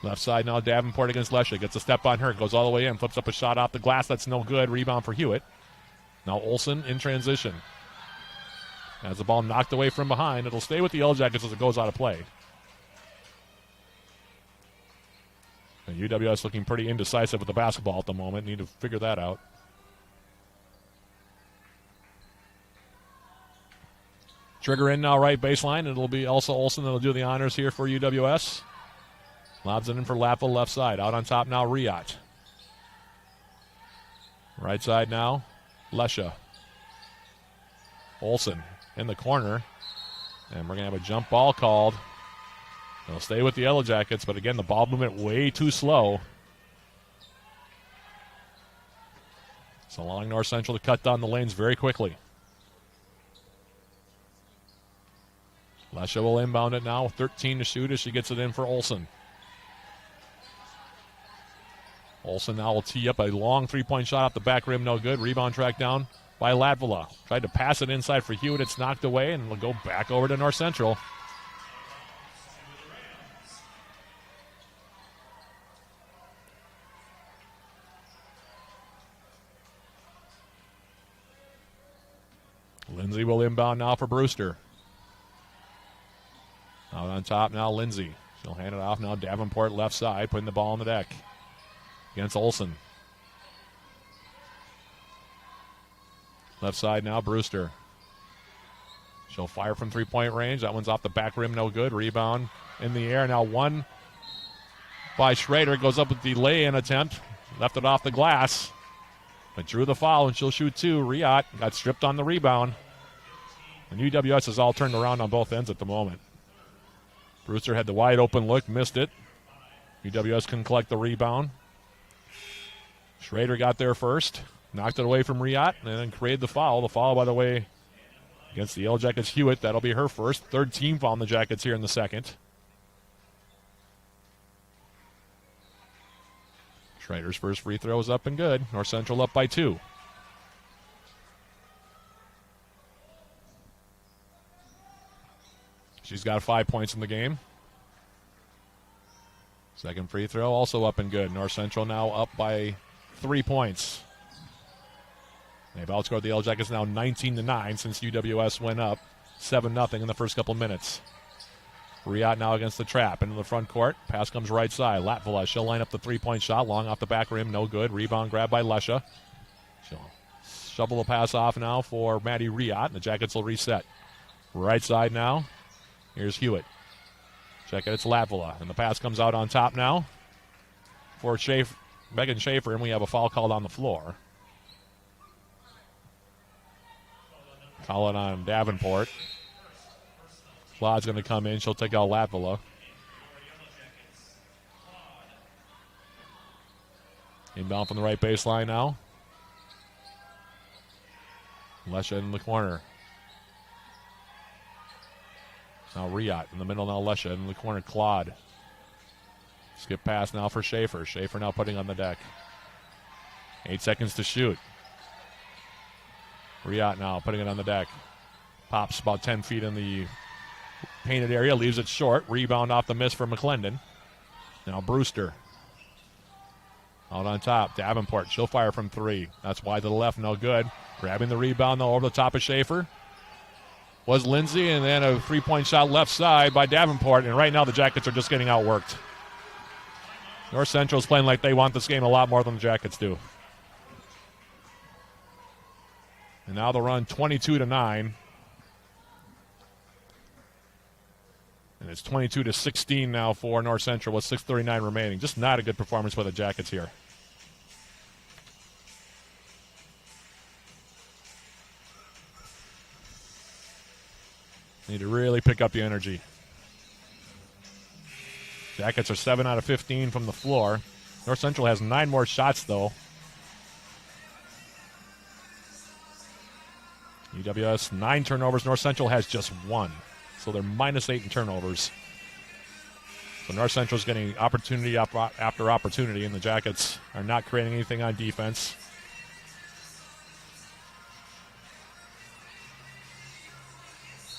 Left side now, Davenport against Lesha. Gets a step on her, goes all the way in, flips up a shot off the glass. That's no good. Rebound for Hewitt. Now Olsen in transition. As the ball knocked away from behind, it'll stay with the Yellow Jackets as it goes out of play. And UWS looking pretty indecisive with the basketball at the moment. Need to figure that out. Trigger in now, right baseline. It'll be Elsa Olsen that'll do the honors here for UWS. Lobs it in for Latvala left side. Out on top now, Riot. Right side now, Lesha. Olsen in the corner. And we're going to have a jump ball called. They'll stay with the Yellow Jackets, but again, the ball movement way too slow. It's allowing North Central to cut down the lanes very quickly. Lesha will inbound it now. 13 to shoot as she gets it in for Olsen. Olsen now will tee up a long three-point shot off the back rim. No good. Rebound tracked down by Latvala. Tried to pass it inside for Hewitt. It's knocked away, and will go back over to North Central. Lindsay will inbound now for Brewster. Out on top now, Lindsay. She'll hand it off now. Davenport left side, putting the ball on the deck against Olsen. Left side now, Brewster. She'll fire from three-point range. That one's off the back rim, no good. Rebound in the air. Now one by Schrader. Goes up with the lay-in attempt. Left it off the glass. But drew the foul, and she'll shoot 2. Riot got stripped on the rebound. And UWS has all turned around on both ends at the moment. Brewster had the wide open look, missed it. UWS can collect the rebound. Schrader got there first, knocked it away from Riot, and then created the foul. The foul, by the way, against the Yellow Jackets, Hewitt. That'll be her first. Third team foul on the Jackets here in the second. Schrader's first free throw is up and good. North Central up by 2. She's got 5 points in the game. Second free throw also up and good. North Central now up by 3 points. They've outscored the Yellow Jackets now 19-9 since UWS went up 7-0 in the first couple minutes. Riot now against the trap. Into the front court. Pass comes right side. Latvala, she'll line up the three-point shot. Long off the back rim. No good. Rebound grab by Lesha. She'll shovel the pass off now for Maddie Riot. And the Jackets will reset. Right side now. Here's Hewitt. Check it. It's Latvala. And the pass comes out on top now for Megan Schaefer. And we have a foul called on the floor. Call it on Davenport. Claude's going to come in. She'll take out Latvala. Inbound from the right baseline now. Lesha in the corner. Now Riot in the middle. Now Lesha in the corner. Claude. Skip pass now for Schaefer. Schaefer now putting on the deck. 8 seconds to shoot. Riot now putting it on the deck. Pops about 10 feet in the painted area. Leaves it short. Rebound off the miss for McClendon. Now Brewster. Out on top. Davenport. She'll fire from 3. That's wide to the left. No good. Grabbing the rebound though over the top of Schaefer was Lindsay, and then a three-point shot left side by Davenport. And right now the Jackets are just getting outworked. North Central's playing like they want this game a lot more than the Jackets do. And now they'll run 22-9. And it's 22-16 now for North Central with 6:39 remaining. Just not a good performance by the Jackets here. Need to really pick up the energy. Jackets are 7 out of 15 from the floor. North Central has 9 more shots, though. UWS 9 turnovers. North Central has just 1. So they're -8 in turnovers. So North Central's getting opportunity after opportunity, and the Jackets are not creating anything on defense.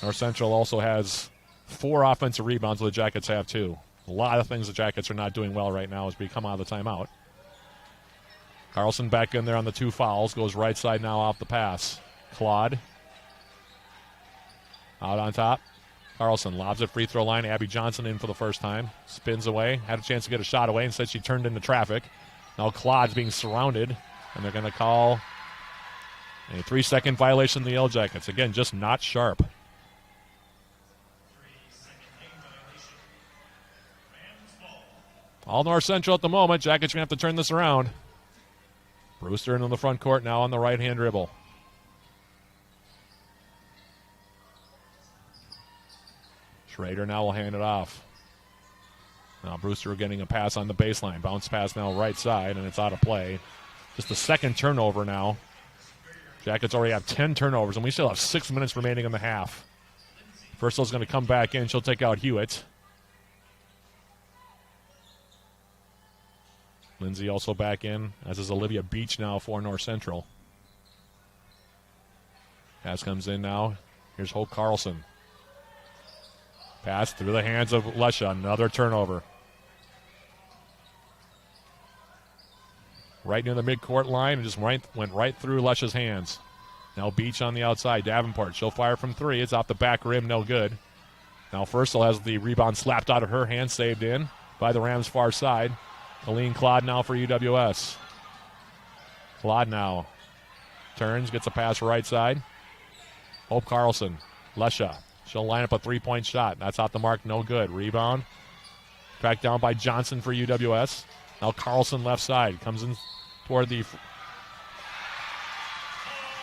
North Central also has 4 offensive rebounds, so the Jackets have 2. A lot of things the Jackets are not doing well right now as we come out of the timeout. Carlson back in there on the 2 fouls. Goes right side now off the pass. Claude. Out on top. Carlson lobs at free throw line. Abby Johnson in for the first time. Spins away. Had a chance to get a shot away. Instead she turned into traffic. Now Claude's being surrounded. And they're going to call a 3-second violation of the Yellow Jackets. Again, just not sharp. All North Central at the moment. Jackets going to have to turn this around. Brewster into the front court now on the right-hand dribble. Schrader now will hand it off. Now Brewster getting a pass on the baseline. Bounce pass now right side, and it's out of play. Just the second turnover now. Jackets already have 10 turnovers, and we still have 6 minutes remaining in the half. Purcell's going to come back in. She'll take out Hewitt. Lindsay also back in, as is Olivia Beach now for North Central. Pass comes in now. Here's Hope Carlson. Pass through the hands of Lesha. Another turnover. Right near the midcourt line and just went right through Lesha's hands. Now Beach on the outside. Davenport. She'll fire from 3. It's off the back rim. No good. Now Furstel has the rebound slapped out of her hand. Saved in by the Rams' far side. Colleen Claude now for UWS. Claude now turns, gets a pass right side. Hope Carlson. Lesha. She'll line up a 3-point shot. That's off the mark. No good. Rebound. Tracked down by Johnson for UWS. Now Carlson left side. Comes in toward the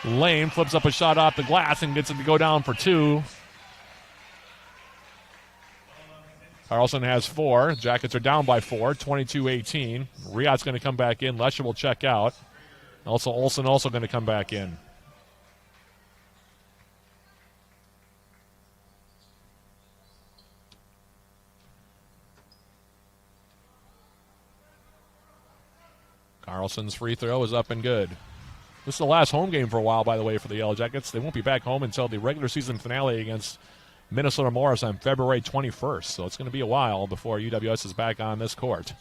lane. Flips up a shot off the glass and gets it to go down for 2. Carlson has 4. Jackets are down by 4, 22-18. Riot's going to come back in. Lesha will check out. Also, Olsen also going to come back in. Carlson's free throw is up and good. This is the last home game for a while, by the way, for the Yellow Jackets. They won't be back home until the regular season finale against Minnesota Morris on February 21st. So it's going to be a while before UWS is back on this court.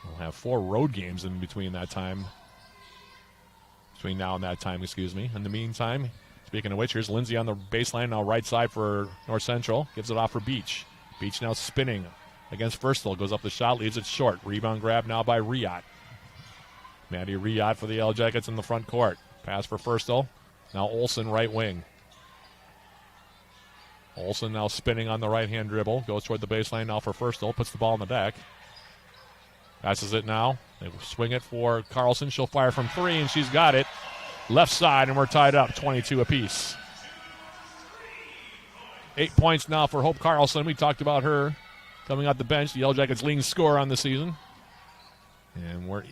We'll have 4 road games in between that time. Between now and that time, excuse me. In the meantime, it's Speaking of which, here's Lindsay on the baseline now, right side for North Central. Gives it off for Beach. Beach now spinning against Firstel. Goes up the shot, leaves it short. Rebound grab now by Riot. Maddie Riot for the Yellow Jackets in the front court. Pass for Firstel. Now Olsen, right wing. Olsen now spinning on the right-hand dribble. Goes toward the baseline now for Firstel. Puts the ball on the deck. Passes it now. They swing it for Carlson. She'll fire from three, and she's got it. Left side, and we're tied up, 22 apiece. 8 points now for Hope Carlson. We talked about her coming out the bench. The Yellow Jackets leading scorer on the season. And we're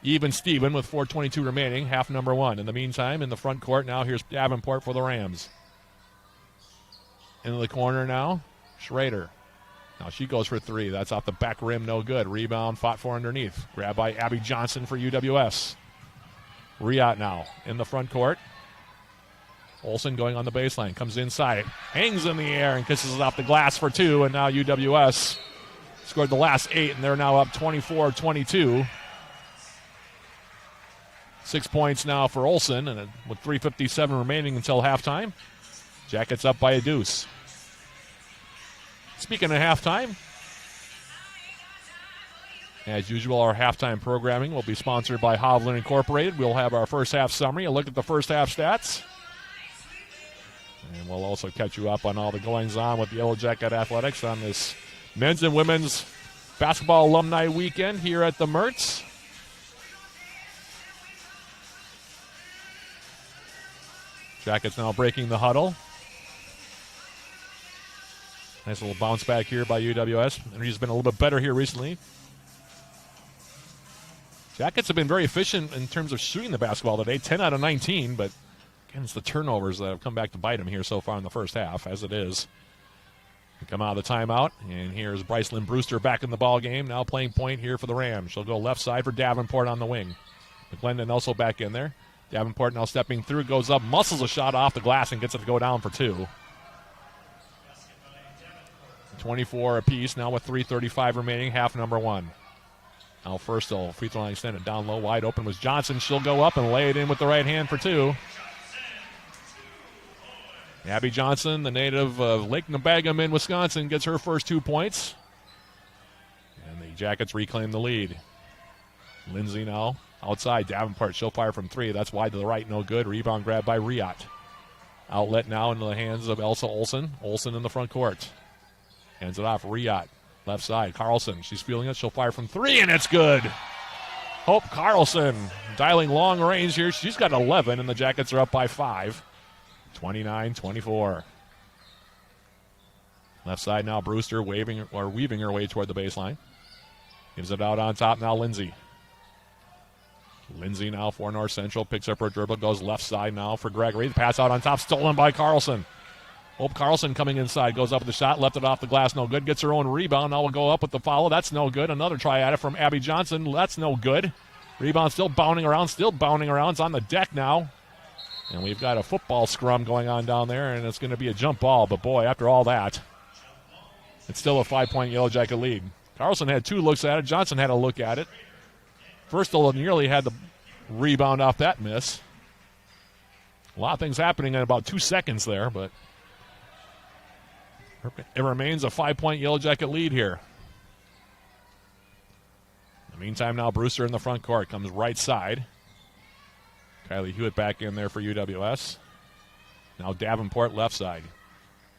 even Steven with 4:22 remaining, half number one. In the meantime, in the front court now, here's Davenport for the Rams. Into the corner now, Schrader. Now she goes for three. That's off the back rim, no good. Rebound fought for underneath. Grabbed by Abby Johnson for UWS. Riot now in the front court. Olsen going on the baseline, comes inside, hangs in the air and kisses it off the glass for two, and now UWS scored the last 8, and they're now up 24-22. 6 points now for Olsen, and with 3:57 remaining until halftime, Jackets up by a deuce. Speaking of halftime, as usual, our halftime programming will be sponsored by Hovland Incorporated. We'll have our first half summary, a look at the first half stats. And we'll also catch you up on all the goings-on with the Yellow Jacket Athletics on this men's and women's basketball alumni weekend here at the Mertz. Jackets now breaking the huddle. Nice little bounce back here by UWS. Energy's been a little bit better here recently. Jackets have been very efficient in terms of shooting the basketball today, 10 out of 19, but again, it's the turnovers that have come back to bite them here so far in the first half, as it is. We come out of the timeout, and here's Brycelyn Brewster back in the ball game, now playing point here for the Rams. She'll go left side for Davenport on the wing. McClendon also back in there. Davenport now stepping through, goes up, muscles a shot off the glass, and gets it to go down for two. 24 apiece, now with 3:35 remaining, half number one. Now Firstel, free throw line extended, down low, wide open was Johnson. She'll go up and lay it in with the right hand for two. Abby Johnson, the native of Lake Nebagam in Wisconsin, gets her first 2 points. And the Jackets reclaim the lead. Lindsay now outside. Davenport, she'll fire from three. That's wide to the right, no good. Rebound grab by Riot. Outlet now into the hands of Elsa Olsen. Olsen in the front court. Hands it off. Riot, left side. Carlson, she's feeling it. She'll fire from three, and it's good. Hope Carlson dialing long range here. She's got 11, and the Jackets are up by 5. 29-24. Left side now, Brewster weaving her way toward the baseline. Gives it out on top now, Lindsay. Lindsay now for North Central. Picks up her dribble, goes left side now for Gregory. The pass out on top, stolen by Carlson. Hope Carlson coming inside, goes up with the shot, left it off the glass, no good. Gets her own rebound, now will go up with the follow. That's no good. Another try at it from Abby Johnson. That's no good. Rebound still bounding around. It's on the deck now. And we've got a football scrum going on down there, and it's going to be a jump ball. But, boy, after all that, it's still a 5-point Yellow Jacket lead. Carlson had 2 looks at it. Johnson had a look at it. Firstel nearly had the rebound off that miss. A lot of things happening in about 2 seconds there, but it remains a 5-point Yellow Jacket lead here. In the meantime, now Brewster in the front court comes right side. Kylie Hewitt back in there for UWS. Now Davenport left side.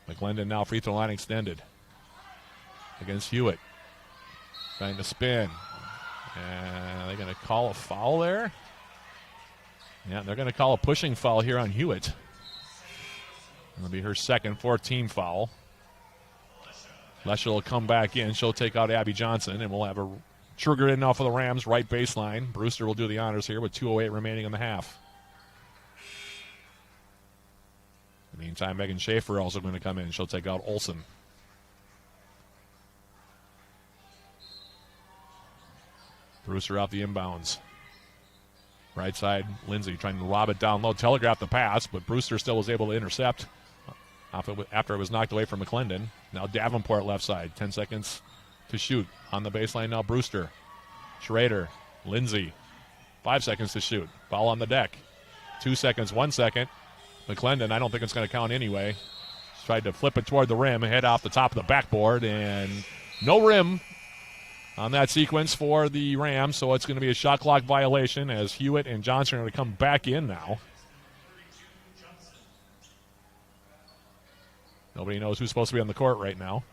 McClendon now free throw line extended against Hewitt. Trying to spin. And they're going to call a foul there. Yeah, they're going to call a pushing foul here on Hewitt. It'll be her second, 4th-team foul. Lesher will come back in. She'll take out Abby Johnson, and we'll have her triggered in now for the Rams, right baseline. Brewster will do the honors here with 2:08 remaining in the half. In the meantime, Megan Schaefer also going to come in. She'll take out Olsen. Brewster out the inbounds. Right side, Lindsay trying to lob it down low, telegraph the pass, but Brewster still was able to intercept after it was knocked away from McClendon. Now Davenport left side, 10 seconds to shoot. On the baseline now, Brewster. Schrader, Lindsay, 5 seconds to shoot. Ball on the deck. 2 seconds, 1 second. McClendon, I don't think it's going to count anyway. Tried to flip it toward the rim, head off the top of the backboard, and no rim on that sequence for the Rams, so it's going to be a shot clock violation as Hewitt and Johnson are going to come back in now. Nobody knows who's supposed to be on the court right now.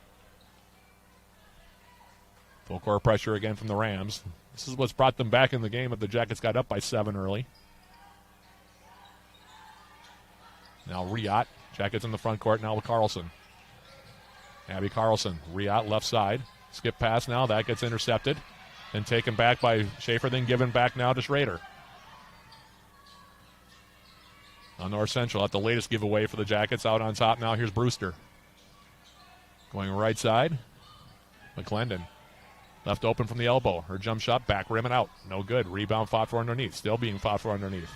Full court pressure again from the Rams. This is what's brought them back in the game if the Jackets got up by 7 early. Now Riot. Jackets in the front court now with Carlson. Abby Carlson. Riot left side. Skip pass now. That gets intercepted. Then taken back by Schaefer. Then given back now to Schrader. On North Central at the latest giveaway for the Jackets. Out on top now. Here's Brewster. Going right side. McClendon. Left open from the elbow. Her jump shot. Back rim and out. No good. Rebound fought for underneath. Still being fought for underneath.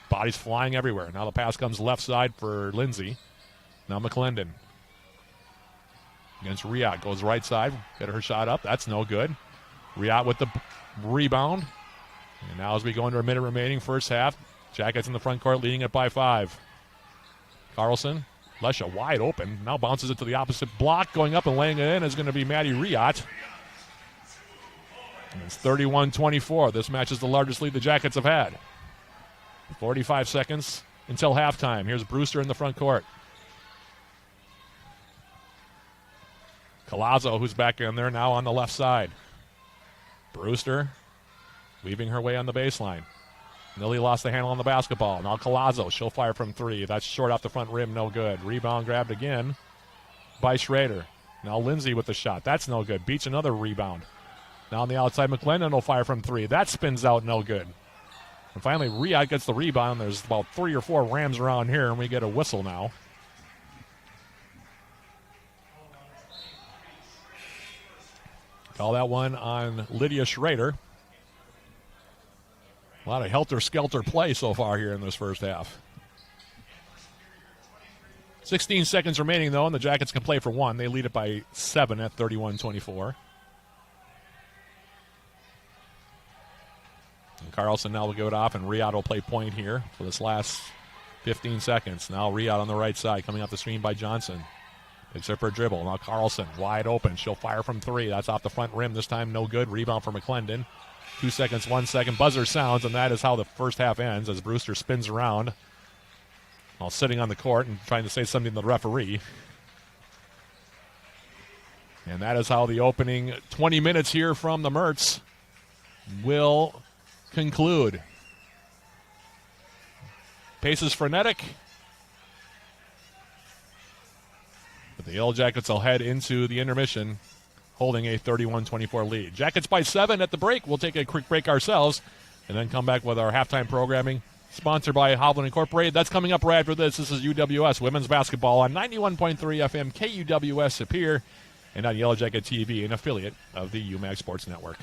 Bodies flying everywhere. Now the pass comes left side for Lindsay. Now McClendon. Against Riot. Goes right side. Get her shot up. That's no good. Riot with the rebound. And now as we go into a minute remaining, first half, Jackets in the front court leading it by 5. Carlson. Lesha wide open. Now bounces it to the opposite block. Going up and laying it in is going to be Maddie Riot. And it's 31-24. This match is the largest lead the Jackets have had. 45 seconds until halftime. Here's Brewster in the front court. Collazo, who's back in there now on the left side. Brewster weaving her way on the baseline. Nilly lost the handle on the basketball. Now Collazo, she'll fire from 3. That's short off the front rim, no good. Rebound grabbed again by Schrader. Now Lindsay with the shot. That's no good. Beats another rebound. Now on the outside, McClendon will fire from 3. That spins out, no good. And finally, Riot gets the rebound. There's about 3 or 4 Rams around here, and we get a whistle now. Call that one on Lydia Schrader. A lot of helter-skelter play so far here in this first half. 16 seconds remaining, though, and the Jackets can play for 1. They lead it by 7 at 31-24. And Carlson now will give it off, and Riot will play point here for this last 15 seconds. Now Riot on the right side, coming off the screen by Johnson. Picks up her dribble. Now Carlson, wide open. She'll fire from 3. That's off the front rim. This time, no good. Rebound for McClendon. 2 seconds, 1 second. Buzzer sounds, and that is how the first half ends as Brewster spins around while sitting on the court and trying to say something to the referee. And that is how the opening 20 minutes here from the Mertz will conclude. Pace is frenetic. But the Yellow Jackets will head into the intermission holding a 31-24 lead. Jackets by 7 at the break. We'll take a quick break ourselves and then come back with our halftime programming sponsored by Hovland Incorporated. That's coming up right after this. This is UWS Women's Basketball on 91.3 FM KUWS Superior and on Yellow Jacket TV, an affiliate of the UMAC Sports Network.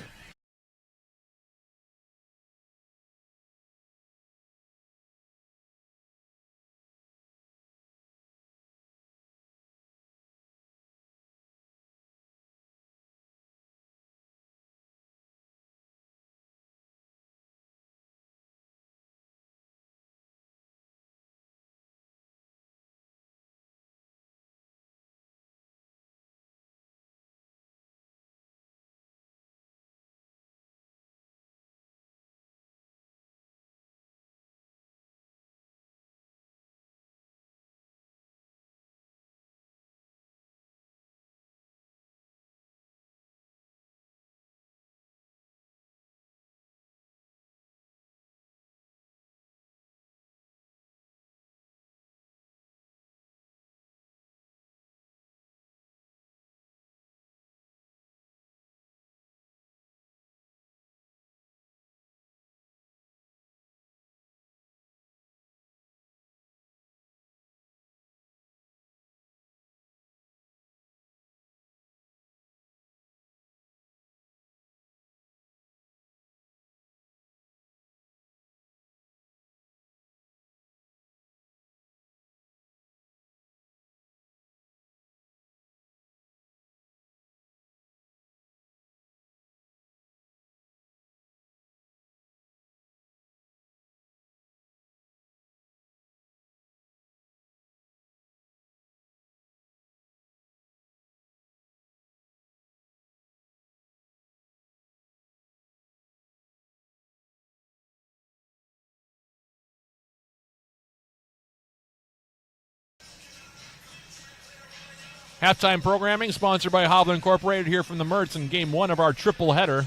Halftime programming sponsored by Hovland Incorporated here from the Mertz in Game 1 of our triple header.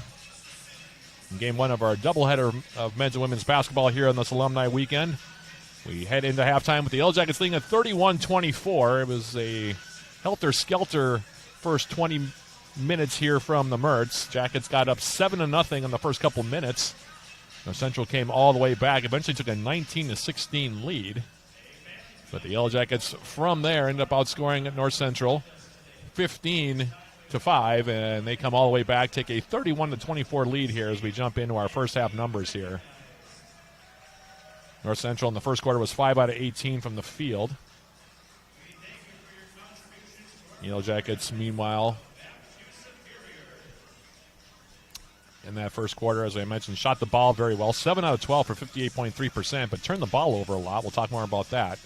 In Game 1 of our doubleheader of men's and women's basketball here on this alumni weekend. We head into halftime with the Yellow Jackets leading at 31-24. It was a helter-skelter first 20 minutes here from the Mertz. Jackets got up 7-0 in the first couple minutes. North Central came all the way back, eventually took a 19-16 lead. But the Yellow Jackets from there ended up outscoring at North Central 15-5, and they come all the way back, take a 31-24 lead here as we jump into our first half numbers here. North Central in the first quarter was 5 out of 18 from the field. Yellow Jackets, meanwhile, in that first quarter, as I mentioned, shot the ball very well. 7 out of 12 for 58.3%, but turned the ball over a lot. We'll talk more about that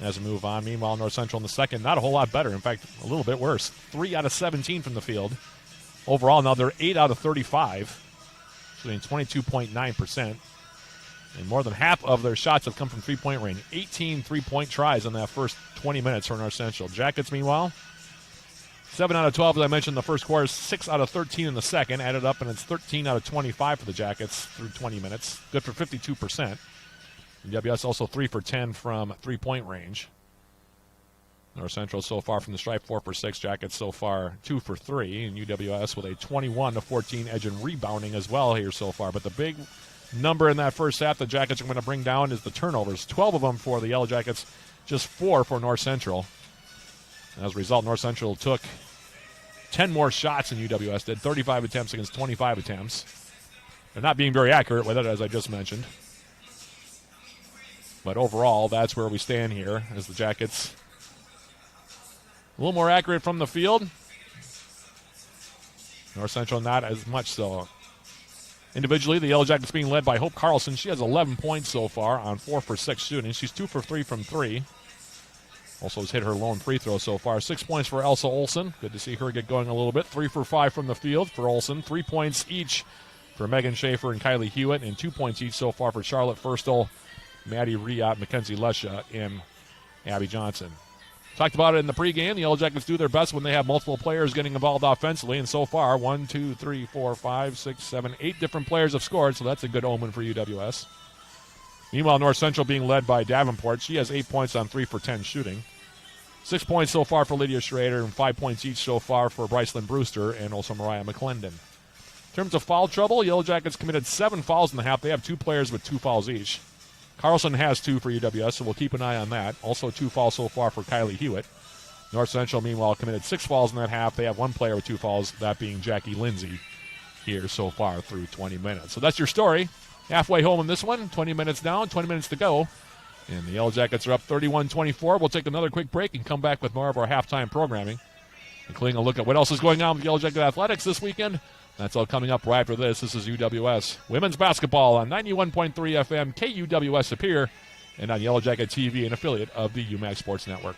as we move on. Meanwhile, North Central in the second, not a whole lot better. In fact, a little bit worse. 3 out of 17 from the field. Overall, now they're 8 out of 35, shooting 22.9%. And more than half of their shots have come from three-point range. 18 three-point tries in that first 20 minutes for North Central. Jackets, meanwhile, 7 out of 12, as I mentioned, in the first quarter, 6 out of 13 in the second. Added up, and it's 13 out of 25 for the Jackets through 20 minutes. Good for 52%. UWS also 3 for 10 from three-point range. North Central so far from the stripe 4 for 6. Jackets so far 2 for 3. And UWS with a 21-14 edge in rebounding as well here so far. But the big number in that first half the Jackets are going to bring down is the turnovers. 12 of them for the Yellow Jackets, just 4 for North Central. And as a result, North Central took 10 more shots than UWS did, 35 attempts against 25 attempts. They're not being very accurate with it, as I just mentioned. But overall, that's where we stand here as the Jackets a little more accurate from the field. North Central not as much so. Individually, the Yellow Jackets being led by Hope Carlson. She has 11 points so far on 4 for 6 shooting. She's 2 for 3 from 3. Also has hit her lone free throw so far. 6 points for Elsa Olsen. Good to see her get going a little bit. 3 for 5 from the field for Olsen. 3 points each for Megan Schaefer and Kylie Hewitt. And 2 points each so far for Charlotte Firstel, Maddie Riot, Mackenzie Lesha, and Abby Johnson. Talked about it in the pregame. The Yellow Jackets do their best when they have multiple players getting involved offensively. And so far, 1, 2, 3, 4, 5, 6, 7, 8 different players have scored. So that's a good omen for UWS. Meanwhile, North Central being led by Davenport. She has 8 points on 3 for 10 shooting. 6 points so far for Lydia Schrader and 5 points each so far for Brycelyn Brewster and also Mariah McClendon. In terms of foul trouble, Yellow Jackets committed 7 fouls in the half. They have 2 players with 2 fouls each. Carlson has 2 for UWS, so we'll keep an eye on that. Also 2 fouls so far for Kylie Hewitt. North Central, meanwhile, committed 6 fouls in that half. They have 1 player with 2 fouls, that being Jackie Lindsay here so far through 20 minutes. So that's your story. Halfway home in this one, 20 minutes down, 20 minutes to go. And the Yellow Jackets are up 31-24. We'll take another quick break and come back with more of our halftime programming, including a look at what else is going on with Yellow Jacket Athletics this weekend. That's all coming up right after this. This is UWS Women's Basketball on 91.3 FM, KUWS Superior, and on Yellow Jacket TV, an affiliate of the UMass Sports Network.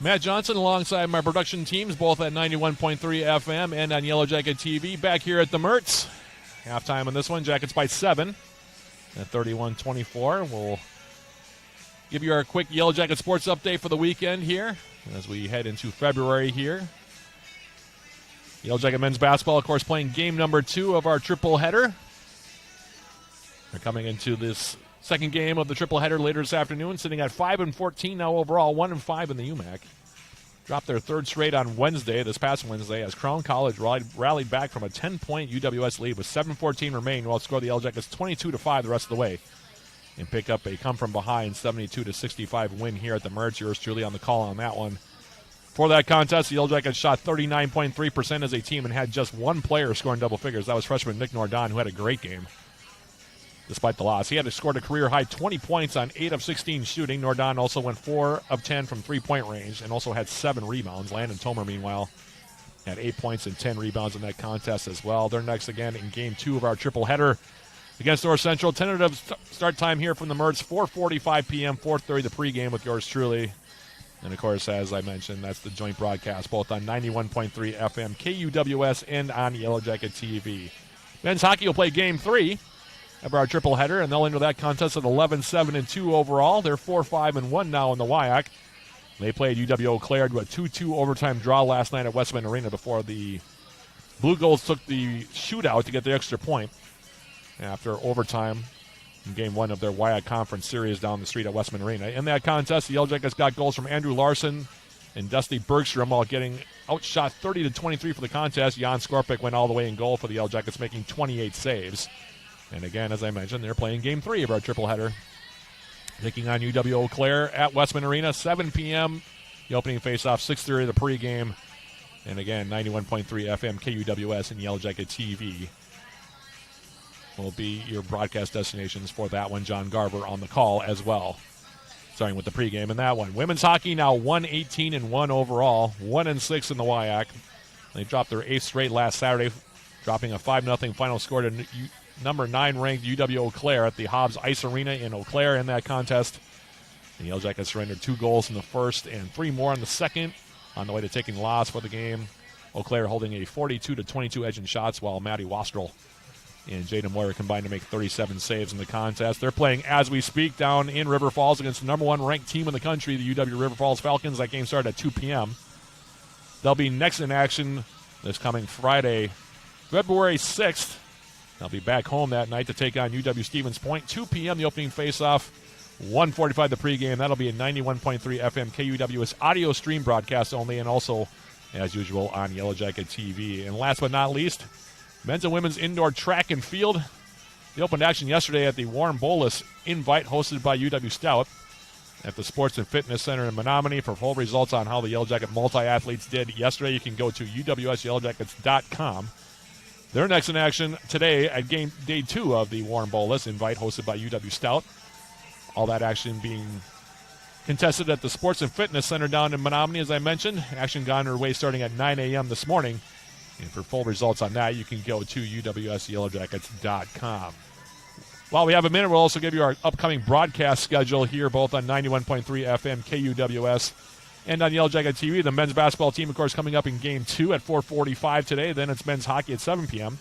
Matt Johnson alongside my production teams, both at 91.3 FM and on Yellow Jacket TV. Back here at the Mertz. Halftime on this one, Jackets by 7 at 31-24. We'll give you our quick Yellow Jacket sports update for the weekend here as we head into February here. Yellow Jacket men's basketball, of course, playing game number 2 of our triple header. They're coming into this second game of the triple header later this afternoon, sitting at 5-14 now overall, 1-5 in the UMAC. Dropped their third straight on Wednesday, this past Wednesday, as Crown College rallied back from a 10-point UWS lead with 7:14 remaining, while it scored the Yellow Jackets 22-5 the rest of the way, and pick up a come-from-behind 72-65 win here at the Mertz. Yours truly on the call on that one. For that contest, the Yellow Jackets shot 39.3% as a team and had just one player scoring double figures. That was freshman Nick Nordon, who had a great game despite the loss. He had scored a career-high 20 points on 8 of 16 shooting. Nordon also went 4 of 10 from three-point range and also had 7 rebounds. Landon Tomer, meanwhile, had 8 points and 10 rebounds in that contest as well. They're next again in Game 2 of our triple header against North Central. Tentative start time here from the Mertz, 4:45 p.m., 4:30 the pregame with yours truly. And, of course, as I mentioned, that's the joint broadcast, both on 91.3 FM, KUWS, and on Yellow Jacket TV. Men's hockey will play Game 3 of our triple header, and they'll enter that contest at 11-7-2 overall. They're 4-5-1 now in the WIAC. They played UW Eau Claire to a 2-2 overtime draw last night at Westman Arena before the Blue Goals took the shootout to get the extra point after overtime in Game 1 of their WIAC Conference Series down the street at Westman Arena. In that contest, the Yellow Jackets got goals from Andrew Larson and Dusty Bergstrom, while getting outshot 30-23 for the contest. Jan Skorpik went all the way in goal for the Yellow Jackets, making 28 saves. And again, as I mentioned, they're playing Game 3 of our triple header, taking on UW Eau Claire at Westman Arena, 7 p.m. The opening face-off, 6:30 the pregame. And again, 91.3 FM, KUWS, and Yellow Jacket TV will be your broadcast destinations for that one. John Garver on the call as well, starting with the pregame in that one. Women's hockey now 1-18-1 overall, 1-6 in the WIAC. They dropped their 8th straight last Saturday, dropping a 5-0 final score to number 9 ranked UW Eau Claire at the Hobbs Ice Arena in Eau Claire in that contest. The Yellow Jackets surrendered 2 goals in the first and 3 more in the second on the way to taking loss for the game. Eau Claire holding a 42-22 edge in shots, while Maddie Wastrel and Jada Moyer combined to make 37 saves in the contest. They're playing as we speak down in River Falls against the number 1 ranked team in the country, the UW River Falls Falcons. That game started at 2 p.m. They'll be next in action this coming Friday, February 6th. They'll be back home that night to take on UW Stevens Point. 2 p.m. the opening face-off, 1:45 the pregame. That'll be a 91.3 FM KUWS audio stream broadcast only, and also, as usual, on Yellow Jacket TV. And last but not least, men's and women's indoor track and field. They opened action yesterday at the Warren Bolus Invite, hosted by UW Stout at the Sports and Fitness Center in Menominee. For full results on how the Yellow Jacket multi-athletes did yesterday, you can go to uwsyellowjackets.com. They're next in action today at game day 2 of the Warren Bolus Invite, hosted by UW Stout. All that action being contested at the Sports and Fitness Center down in Menominee, as I mentioned. Action got underway starting at 9 a.m. this morning. And for full results on that, you can go to uwsyellowjackets.com. While we have a minute, we'll also give you our upcoming broadcast schedule here, both on 91.3 FM KUWS and on Yellow Jacket TV. The men's basketball team, of course, coming up in Game 2 at 4:45 today. Then it's men's hockey at 7 p.m.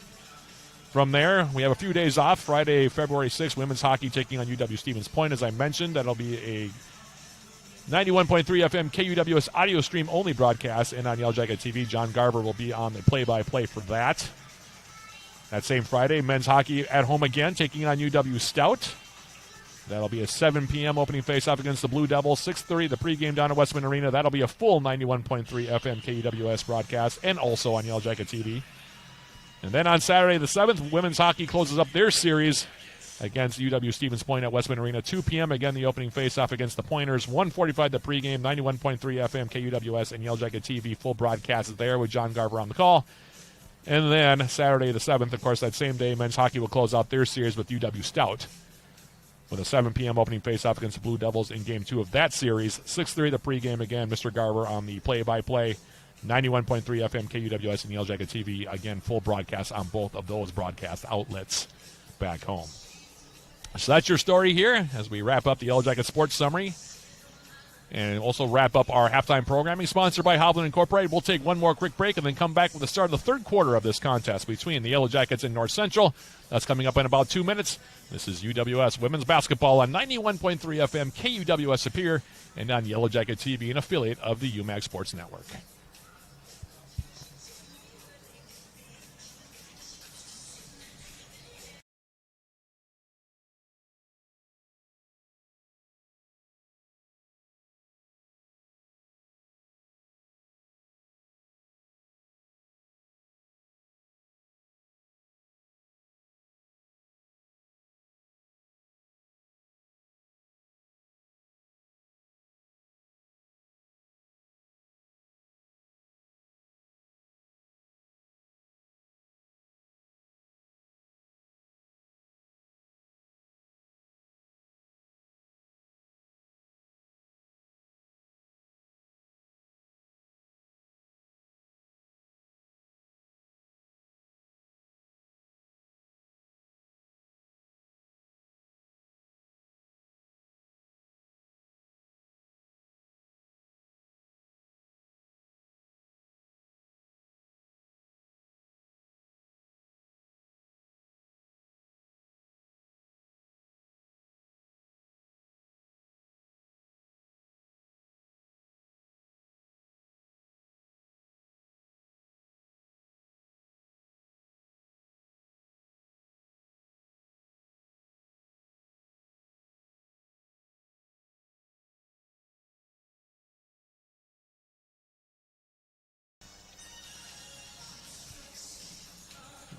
From there, we have a few days off. Friday, February 6th, women's hockey taking on UW Stevens Point. As I mentioned, that'll be a 91.3 FM KUWS audio stream only broadcast, and on Yellow Jacket TV, John Garver will be on the play-by-play for that. That same Friday, men's hockey at home again, taking on UW Stout. That'll be a 7 p.m. opening face-off against the Blue Devils. 6:30 the pregame down at Westman Arena. That'll be a full 91.3 FM KUWS broadcast, and also on Yellow Jacket TV. And then on Saturday the 7th, women's hockey closes up their series against UW Stevens Point at Westman Arena. 2 p.m. again, the opening face-off against the Pointers. 1:45 the pregame, 91.3 FM KUWS and Yellow Jacket TV. Full broadcast there with John Garver on the call. And then Saturday the 7th, of course, that same day, men's hockey will close out their series with UW Stout with a 7 p.m. opening face-off against the Blue Devils in Game 2 of that series. 6:30 the pregame again, Mr. Garver on the play-by-play. 91.3 FM KUWS and Yellow Jacket TV. Again, full broadcast on both of those broadcast outlets back home. So that's your story here as we wrap up the Yellow Jacket Sports Summary. And also wrap up our halftime programming, sponsored by Hovland Incorporated. We'll take one more quick break and then come back with the start of the third quarter of this contest between the Yellow Jackets and North Central. That's coming up in about 2 minutes. This is UWS Women's Basketball on 91.3 FM, KUWS Superior, and on Yellow Jacket TV, an affiliate of the UMAC Sports Network.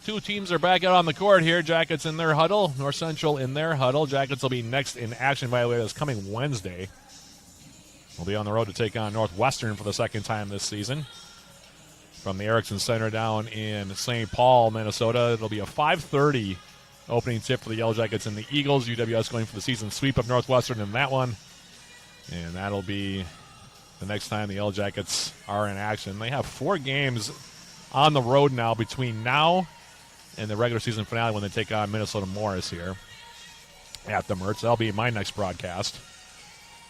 Two teams are back out on the court here. Jackets in their huddle, North Central in their huddle. Jackets will be next in action, by the way, this coming Wednesday. We'll be on the road to take on Northwestern for the second time this season. From the Erickson Center down in St. Paul, Minnesota. It'll be a 5:30 opening tip for the Yellow Jackets and the Eagles. UWS going for the season sweep of Northwestern in that one. And that'll be the next time the Yellow Jackets are in action. They have 4 games on the road now between now and the regular season finale when they take on Minnesota Morris here at the Mertz. That'll be my next broadcast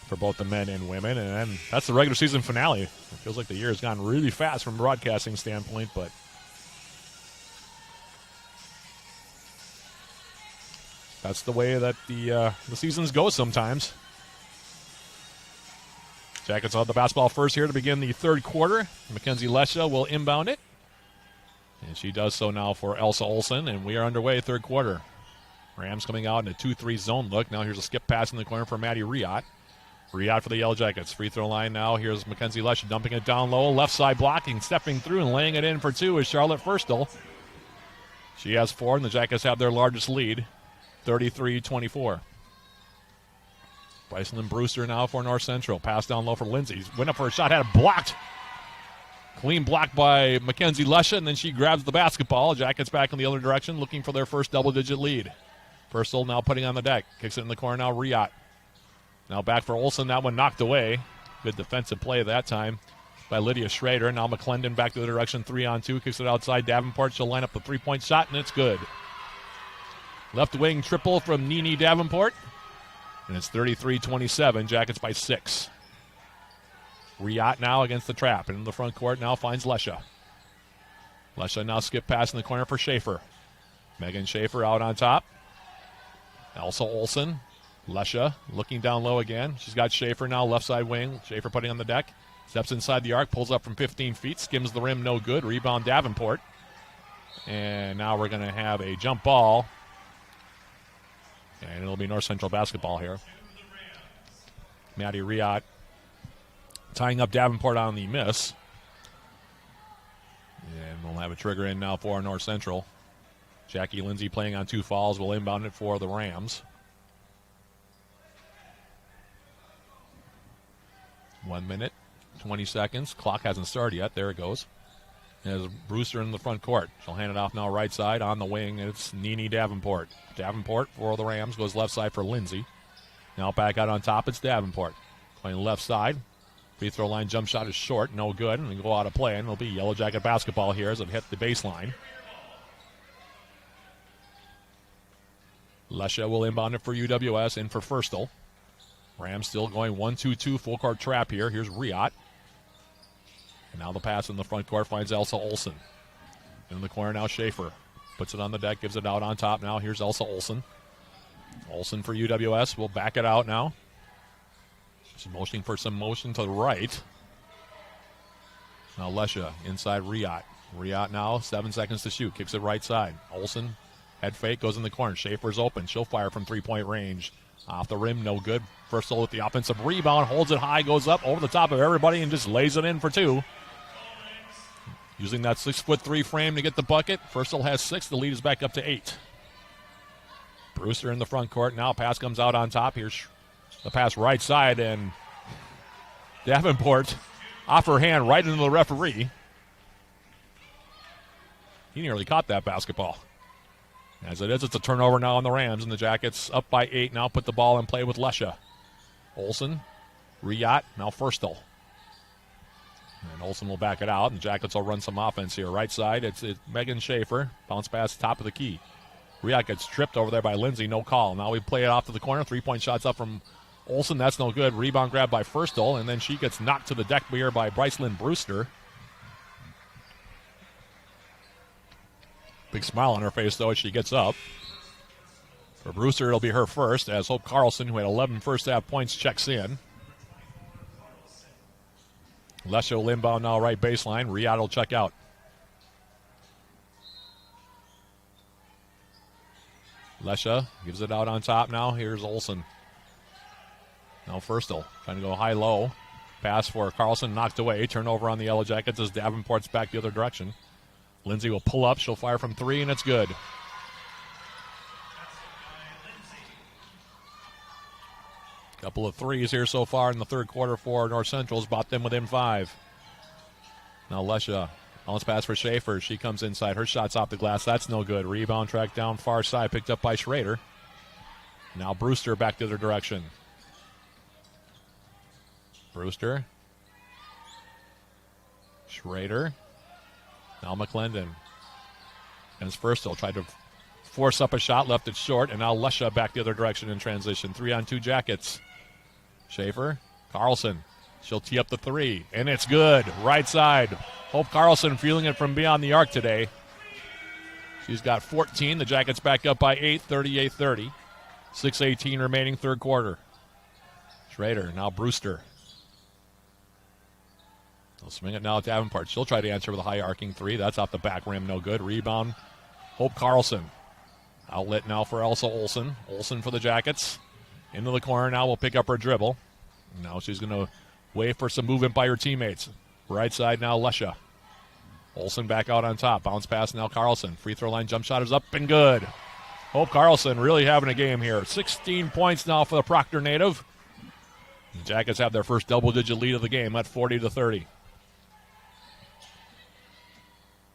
for both the men and women. And then that's the regular season finale. It feels like the year has gone really fast from a broadcasting standpoint, but that's the way that the seasons go sometimes. Jackets will have the basketball first here to begin the third quarter. Mackenzie Lesha will inbound it. And she does so now for Elsa Olsen, and we are underway third quarter. Rams coming out in a 2-3 zone look. Now here's a skip pass in the corner for Maddie Riot. Riot for the Yellow Jackets. Free throw line now. Here's Mackenzie Lesha dumping it down low. Left side blocking, stepping through and laying it in for 2 is Charlotte Firstel. She has 4, and the Jackets have their largest lead, 33-24. Bryson and Brewster now for North Central. Pass down low for Lindsay. Went up for a shot, had it blocked. Clean block by Mackenzie Lesha, and then she grabs the basketball. Jackets back in the other direction, looking for their first double-digit lead. Firstel now putting on the deck. Kicks it in the corner now, Riot. Now back for Olsen. That one knocked away. Good defensive play that time by Lydia Schrader. Now McClendon back to the direction, 3-on-2. Kicks it outside Davenport. She'll line up the three-point shot, and it's good. Left wing triple from Nene Davenport. And it's 33-27. Jackets by 6. Riot now against the trap. And in the front court now finds Lesha. Lesha now skip pass in the corner for Schaefer. Megan Schaefer out on top. Elsa Olsen. Lesha looking down low again. She's got Schaefer now, left side wing. Schaefer putting on the deck. Steps inside the arc, pulls up from 15 feet, skims the rim, no good. Rebound Davenport. And now we're going to have a jump ball. And it'll be North Central basketball here. Maddie Riot tying up Davenport on the miss. And we'll have a trigger in now for North Central. Jackie Lindsay playing on 2 fouls will inbound it for the Rams. 1 minute, 20 seconds. Clock hasn't started yet. There it goes. There's Brewster in the front court. She'll hand it off now right side on the wing. It's Nene Davenport. Davenport for the Rams goes left side for Lindsay. Now back out on top, it's Davenport. Playing left side. Free throw line jump shot is short, no good, and we go out of play, and it'll be Yellow Jacket basketball here as it hit the baseline. Lesha will inbound it for UWS and for Firstel. Rams still going 1-2-2 full court trap here. Here's Riot. And now the pass in the front court finds Elsa Olsen. In the corner now Schaefer. Puts it on the deck, gives it out on top now. Here's Elsa Olsen. Olsen for UWS will back it out now. She's motioning for some motion to the right. Now Lesha inside Riot. Riot now, 7 seconds to shoot. Kicks it right side. Olsen, head fake, goes in the corner. Schaefer's open. She'll fire from three-point range. Off the rim, no good. Firstall with the offensive rebound. Holds it high, goes up over the top of everybody, and just lays it in for two. Using that 6'3" frame to get the bucket. Firstall has 6. The lead is back up to 8. Brewster in the front court. Now pass comes out on top. Here's the pass right side, and Davenport off her hand right into the referee. He nearly caught that basketball. As it is, it's a turnover now on the Rams, and the Jackets up by 8. Now put the ball in play with Lesha. Olsen, Riot, now Firstall. And Olsen will back it out, and the Jackets will run some offense here. Right side, it's Megan Schaefer. Bounce pass, top of the key. Riot gets tripped over there by Lindsay, no call. Now we play it off to the corner. 3-point shots up from Olsen, that's no good. Rebound grab by Firstall, and then she gets knocked to the deck here by Brycelyn Brewster. Big smile on her face, though, as she gets up. For Brewster, it'll be her first, as Hope Carlson, who had 11 first-half points, checks in. Lesha will inbound now right baseline. Riot will check out. Lesha gives it out on top now. Here's Olsen. Now Firstall trying to go high-low. Pass for Carlson, knocked away. Turnover on the Yellow Jackets as Davenport's back the other direction. Lindsay will pull up. She'll fire from 3, and it's good. Couple of threes here so far in the third quarter for North Central's. Bought them within 5. Now Lesha. Bounce pass for Schaefer. She comes inside. Her shot's off the glass. That's no good. Rebound track down far side. Picked up by Schrader. Now Brewster back the other direction. Brewster. Schrader. Now McClendon. And his Firstall tried to force up a shot, left it short, and now Lesha back the other direction in transition. 3-on-2 Jackets. Schaefer. Carlson. She'll tee up the 3, and it's good. Right side. Hope Carlson feeling it from beyond the arc today. She's got 14. The Jackets back up by 8, 38-30. 6:18 remaining third quarter. Schrader. Now Brewster. They'll swing it now at Davenport. She'll try to answer with a high arcing 3. That's off the back rim. No good. Rebound. Hope Carlson. Outlet now for Elsa Olsen. Olsen for the Jackets. Into the corner now. Will pick up her dribble. Now she's going to wait for some movement by her teammates. Right side now Lesha. Olsen back out on top. Bounce pass now Carlson. Free throw line jump shot is up and good. Hope Carlson really having a game here. 16 points now for the Proctor native. The Jackets have their first double-digit lead of the game at 40-30.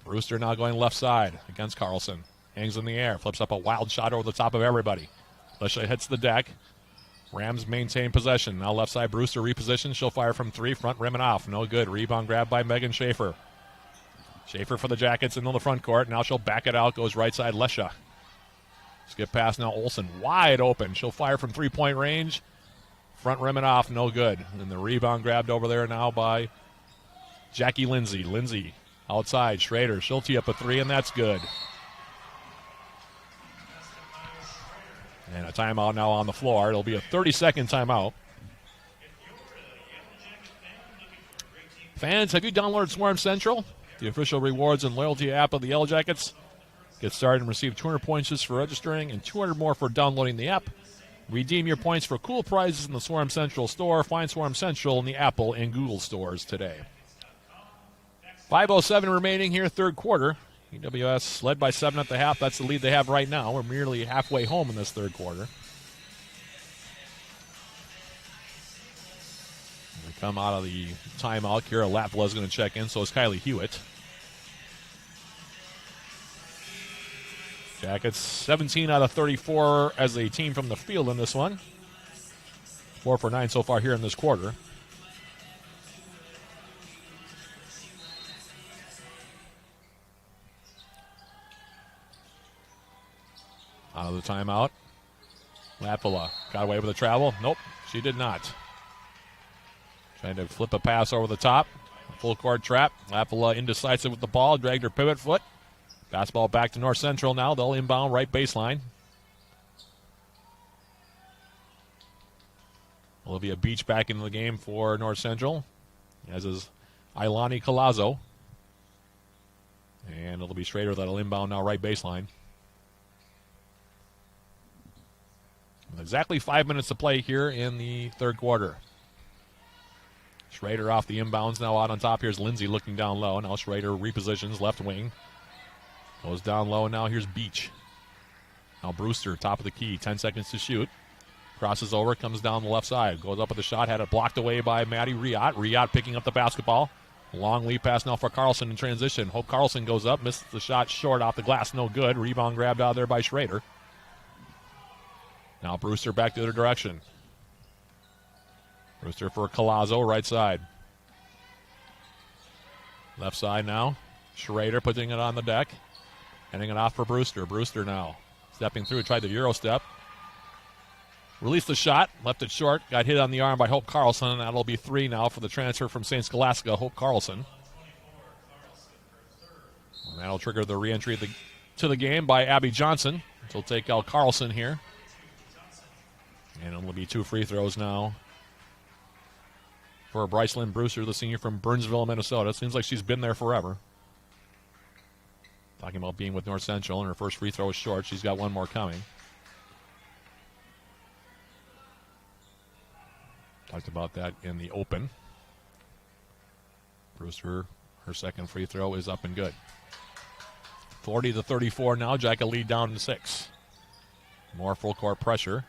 Brewster now going left side against Carlson. Hangs in the air. Flips up a wild shot over the top of everybody. Lesha hits the deck. Rams maintain possession. Now left side Brewster repositions. She'll fire from 3. Front rim and off. No good. Rebound grab by Megan Schaefer. Schaefer for the Jackets into the front court. Now she'll back it out. Goes right side Lesha. Skip pass now Olsen. Wide open. She'll fire from 3-point range. Front rim and off. No good. And the rebound grabbed over there now by Jackie Lindsay. Lindsay outside. Schrader. She'll tee up a 3, and that's good. And a timeout now on the floor. It'll be a 30-second timeout. Fans, have you downloaded Swarm Central, the official rewards and loyalty app of the Yellow Jackets? Get started and receive 200 points just for registering and 200 more for downloading the app. Redeem your points for cool prizes in the Swarm Central store. Find Swarm Central in the Apple and Google stores today. 5:07 remaining here, third quarter. UWS led by 7 at the half. That's the lead they have right now. We're merely halfway home in this third quarter. They come out of the timeout. Kira Lapla is going to check in, so is Kylie Hewitt. Jackets 17 out of 34 as a team from the field in this one. 4 for 9 so far here in this quarter. Out of the timeout. Lapula got away with a travel. Nope, she did not. Trying to flip a pass over the top. Full court trap. Lapula indecisive with the ball. Dragged her pivot foot. Basketball back to North Central now. They'll inbound right baseline. Olivia Beach back into the game for North Central, as is Ilani Colazo. And it'll be Schrader that'll inbound now right baseline. With exactly 5 minutes to play here in the third quarter. Schrader off the inbounds now out on top. Here's Lindsay looking down low. Now Schrader repositions left wing. Goes down low, and now here's Beach. Now Brewster, top of the key, 10 seconds to shoot. Crosses over, comes down the left side. Goes up with a shot, had it blocked away by Maddie Riot. Riot picking up the basketball. Long lead pass now for Carlson in transition. Hope Carlson goes up, misses the shot short off the glass, no good. Rebound grabbed out there by Schrader. Now Brewster back the other direction. Brewster for Colazo, right side. Left side now. Schrader putting it on the deck. Handing it off for Brewster. Brewster now stepping through, tried the Euro step. Released the shot, left it short, got hit on the arm by Hope Carlson. That'll be 3 now for the transfer from St. Scholastica, Hope Carlson. And that'll trigger the re-entry to the game by Abby Johnson. She'll take out Carlson here. And it'll be 2 free throws now for Brycelyn Brewster, the senior from Burnsville, Minnesota. Seems like she's been there forever. Talking about being with North Central, and her first free throw is short. She's got one more coming. Talked about that in the open. Brewster, her second free throw is up and good. 40-34 now. Jack a lead down to 6. More full court pressure.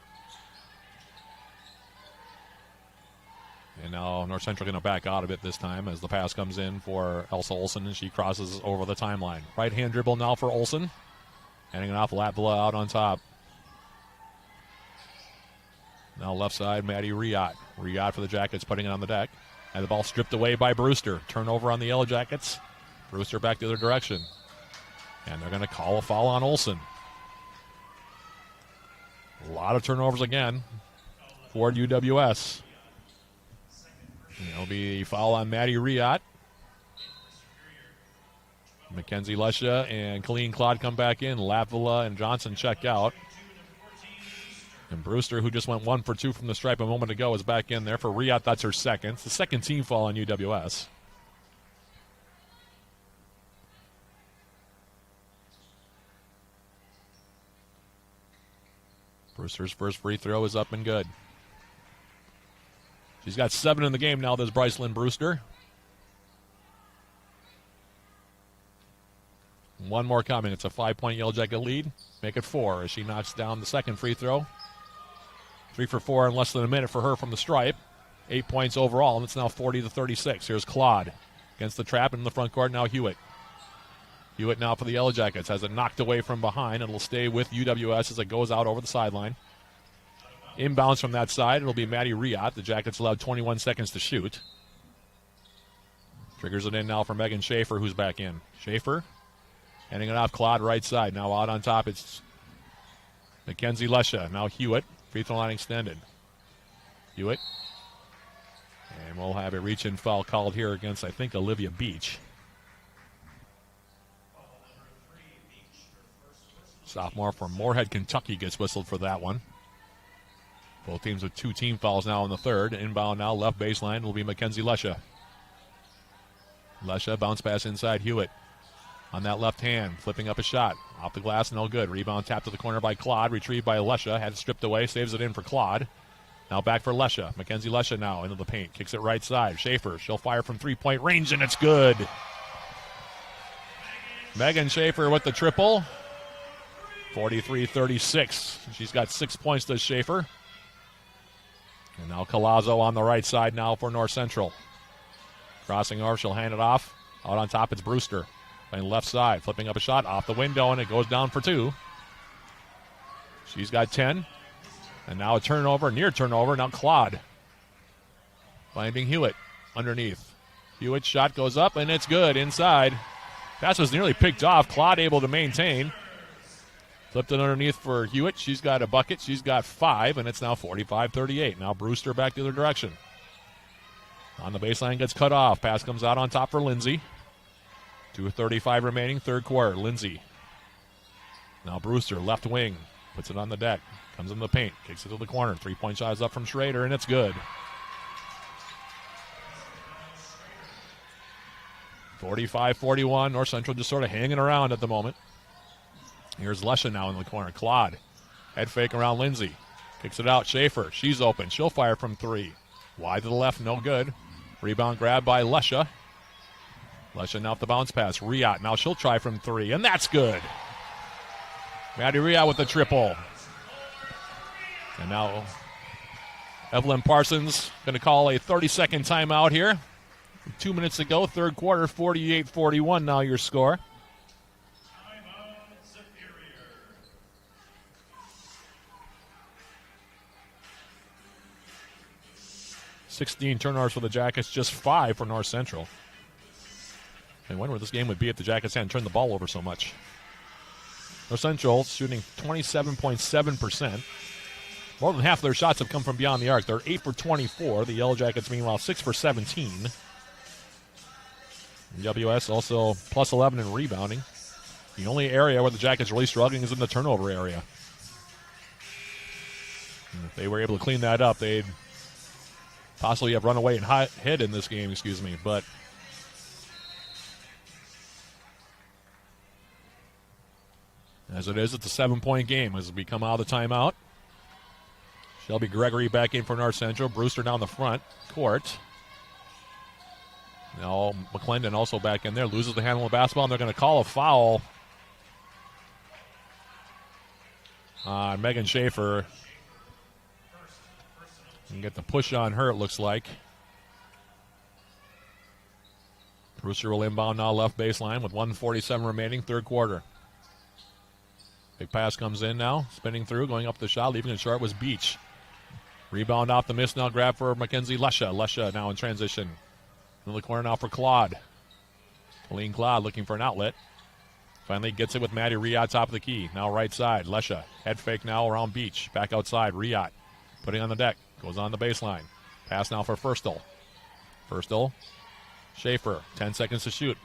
And now North Central going to back out of it this time as the pass comes in for Elsa Olsen, and she crosses over the timeline. Right hand dribble now for Olsen. Handing it off, Lapula out on top. Now left side, Maddie Riot. Riot for the Jackets, putting it on the deck. And the ball stripped away by Brewster. Turnover on the Yellow Jackets. Brewster back the other direction. And they're going to call a foul on Olsen. A lot of turnovers again for UWS. There'll be a foul on Maddie Riot. Mackenzie Lesha and Colleen Claude come back in. Lapula and Johnson check out. And Brewster, who just went 1 for 2 from the stripe a moment ago, is back in there for Riot. That's her second. It's the second team foul on UWS. Brewster's first free throw is up and good. She's got 7 in the game now, this Brycelyn Brewster. One more coming. It's a 5-point Yellow Jacket lead. Make it 4 as she knocks down the second free throw. 3 for 4 in less than a minute for her from the stripe. 8 points overall, and it's now 40-36. Here's Claude against the trap in the front court. Now Hewitt. Hewitt now for the Yellow Jackets. Has it knocked away from behind. It'll stay with UWS as it goes out over the sideline. Inbounds from that side. It'll be Maddie Riot. The Jackets allowed 21 seconds to shoot. Triggers it in now for Megan Schaefer, who's back in. Schaefer handing it off. Claude right side. Now out on top, it's Mackenzie Lesha. Now Hewitt. Free throw line extended. Hewitt. And we'll have a reach-in foul called here against, I think, Olivia Beach. Sophomore from Moorhead, Kentucky gets whistled for that one. Both teams with 2 team fouls now in the third. Inbound now, left baseline will be Mackenzie Lesha. Lesha, bounce pass inside Hewitt. On that left hand, flipping up a shot. Off the glass, no good. Rebound tapped to the corner by Claude. Retrieved by Lesha. Had it stripped away. Saves it in for Claude. Now back for Lesha. Mackenzie Lesha now into the paint. Kicks it right side. Schaefer. She'll fire from 3-point range, and it's good. Megan Schaefer with the triple. 43-36. She's got 6 points to Schaefer. And now Colazo on the right side now for North Central. Crossing over. She'll hand it off. Out on top, it's Brewster. Playing left side, flipping up a shot off the window, and it goes down for 2. She's got 10. And now a turnover, near turnover. Now Claude finding Hewitt underneath. Hewitt's shot goes up, and it's good inside. Pass was nearly picked off. Claude able to maintain. Flipped it underneath for Hewitt. She's got a bucket. She's got 5, and it's now 45-38. Now Brewster back the other direction. On the baseline, gets cut off. Pass comes out on top for Lindsay. 2:35 remaining, third quarter. Lindsay. Now Brewster, left wing. Puts it on the deck. Comes in the paint. Kicks it to the corner. 3-point shot is up from Schrader, and it's good. 45-41. North Central just sort of hanging around at the moment. Here's Lesha now in the corner. Claude. Head fake around Lindsay. Kicks it out. Schaefer. She's open. She'll fire from 3. Wide to the left. No good. Rebound grab by Lesha. Lesha now with the bounce pass. Riot. Now she'll try from 3. And that's good. Maddie Riot with the triple. And now Evelyn Parsons going to call a 30-second timeout here. 2 minutes to go. Third quarter. 48-41 now your score. 16 turnovers for the Jackets, just 5 for North Central. I wonder what this game would be if the Jackets hadn't turned the ball over so much. North Central shooting 27.7%. More than half of their shots have come from beyond the arc. They're 8 for 24. The Yellow Jackets, meanwhile, 6 for 17. WS also plus 11 in rebounding. The only area where the Jackets are really struggling is in the turnover area. And if they were able to clean that up, they'd possibly have run away and hit in this game, but as it is, it's a 7-point game as we come out of the timeout. Shelby Gregory back in for North Central. Brewster down the front court. Now McClendon also back in there. Loses the handle of the basketball, and they're going to call a foul on Megan Schaefer. You can get the push on her, it looks like. Brewster will inbound now left baseline with 1:47 remaining, third quarter. Big pass comes in now, spinning through, going up the shot, leaving it short was Beach. Rebound off the miss now, grab for Mackenzie Lesha. Lesha now in transition. In the corner now for Claude. Colleen Claude looking for an outlet. Finally gets it with Maddie Riot, top of the key. Now right side, Lesha. Head fake now around Beach. Back outside, Riot. Putting on the deck. Goes on the baseline. Pass now for Firstel. Firstel. Schaefer. 10 seconds to shoot.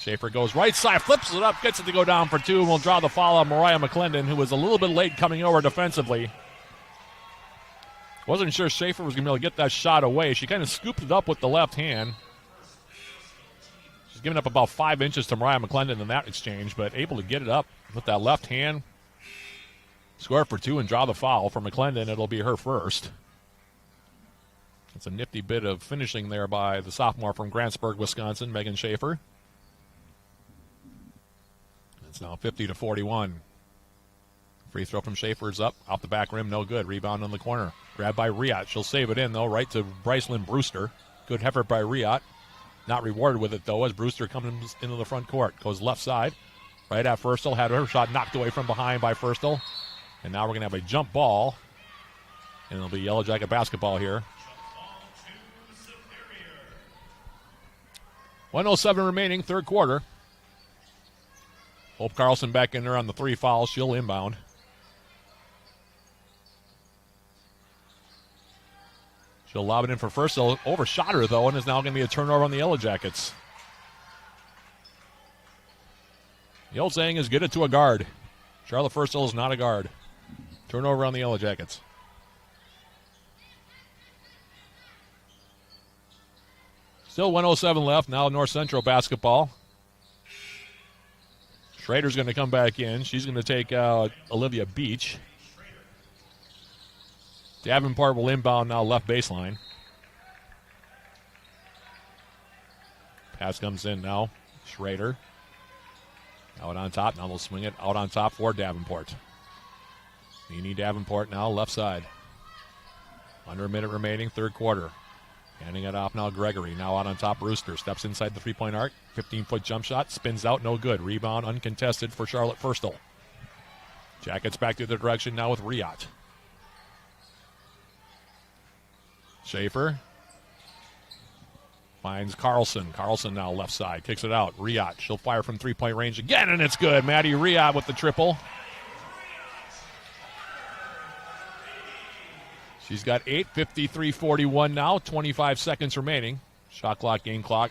Schaefer goes right side. Flips it up. Gets it to go down for 2. And will draw the foul on Mariah McClendon, who was a little bit late coming over defensively. Wasn't sure Schaefer was going to be able to get that shot away. She kind of scooped it up with the left hand. She's given up about 5 inches to Mariah McClendon in that exchange, but able to get it up with that left hand. Score for 2 and draw the foul. For McClendon, it'll be her first. It's a nifty bit of finishing there by the sophomore from Grantsburg, Wisconsin, Megan Schaefer. It's now 50-41. Free throw from Schaefer's up. Off the back rim, no good. Rebound in the corner. Grabbed by Riot. She'll save it in, though, right to Brycelyn Brewster. Good effort by Riot. Not rewarded with it, though, as Brewster comes into the front court. Goes left side. Right at Firstel. Had her shot knocked away from behind by Firstel. And now we're going to have a jump ball. And it'll be Yellow Jacket basketball here. 1:07 remaining, third quarter. Hope Carlson back in there on the 3 fouls. She'll inbound. She'll lob it in for Firstel. Overshot her, though, and is now going to be a turnover on the Yellow Jackets. The old saying is get it to a guard. Charlotte Firstel is not a guard. Turnover on the Yellow Jackets. Still 1:07 left. Now North Central basketball. Schrader's going to come back in. She's going to take out Olivia Beach. Davenport will inbound now left baseline. Pass comes in now. Schrader. Out on top. Now they'll swing it out on top for Davenport. Nene Davenport now left side. Under a minute remaining, third quarter. Handing it off now Gregory. Now out on top Brewster. Steps inside the 3-point arc. 15-foot jump shot. Spins out. No good. Rebound uncontested for Charlotte Firstel. Jackets back to their direction now with Riot. Schaefer. Finds Carlson. Carlson now left side. Kicks it out. Riot. She'll fire from 3-point range again, and it's good. Maddie Riot with the triple. She's got 8, 53-41 now, 25 seconds remaining. Shot clock, game clock,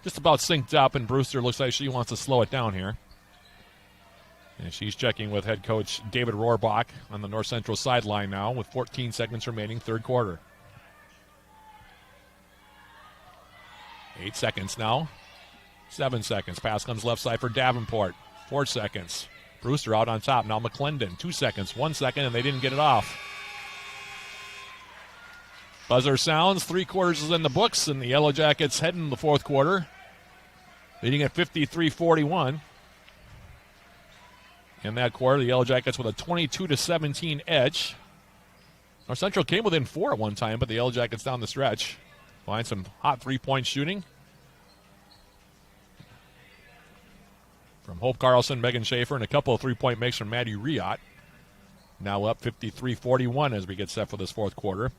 just about synced up, and Brewster looks like she wants to slow it down here. And she's checking with head coach David Rohrbach on the North Central sideline now with 14 seconds remaining, third quarter. 8 seconds now. 7 seconds. Pass comes left side for Davenport. 4 seconds. Brewster out on top. Now McClendon. 2 seconds. 1 second, and they didn't get it off. Buzzer sounds. 3 quarters is in the books, and the Yellow Jackets head in the fourth quarter, leading at 53-41. In that quarter, the Yellow Jackets with a 22-17 edge. North Central came within 4 at one time, but the Yellow Jackets down the stretch find some hot three-point shooting from Hope Carlson, Megan Schaefer, and a couple of three-point makes from Maddie Riot. Now up 53-41 as we get set for this fourth quarter.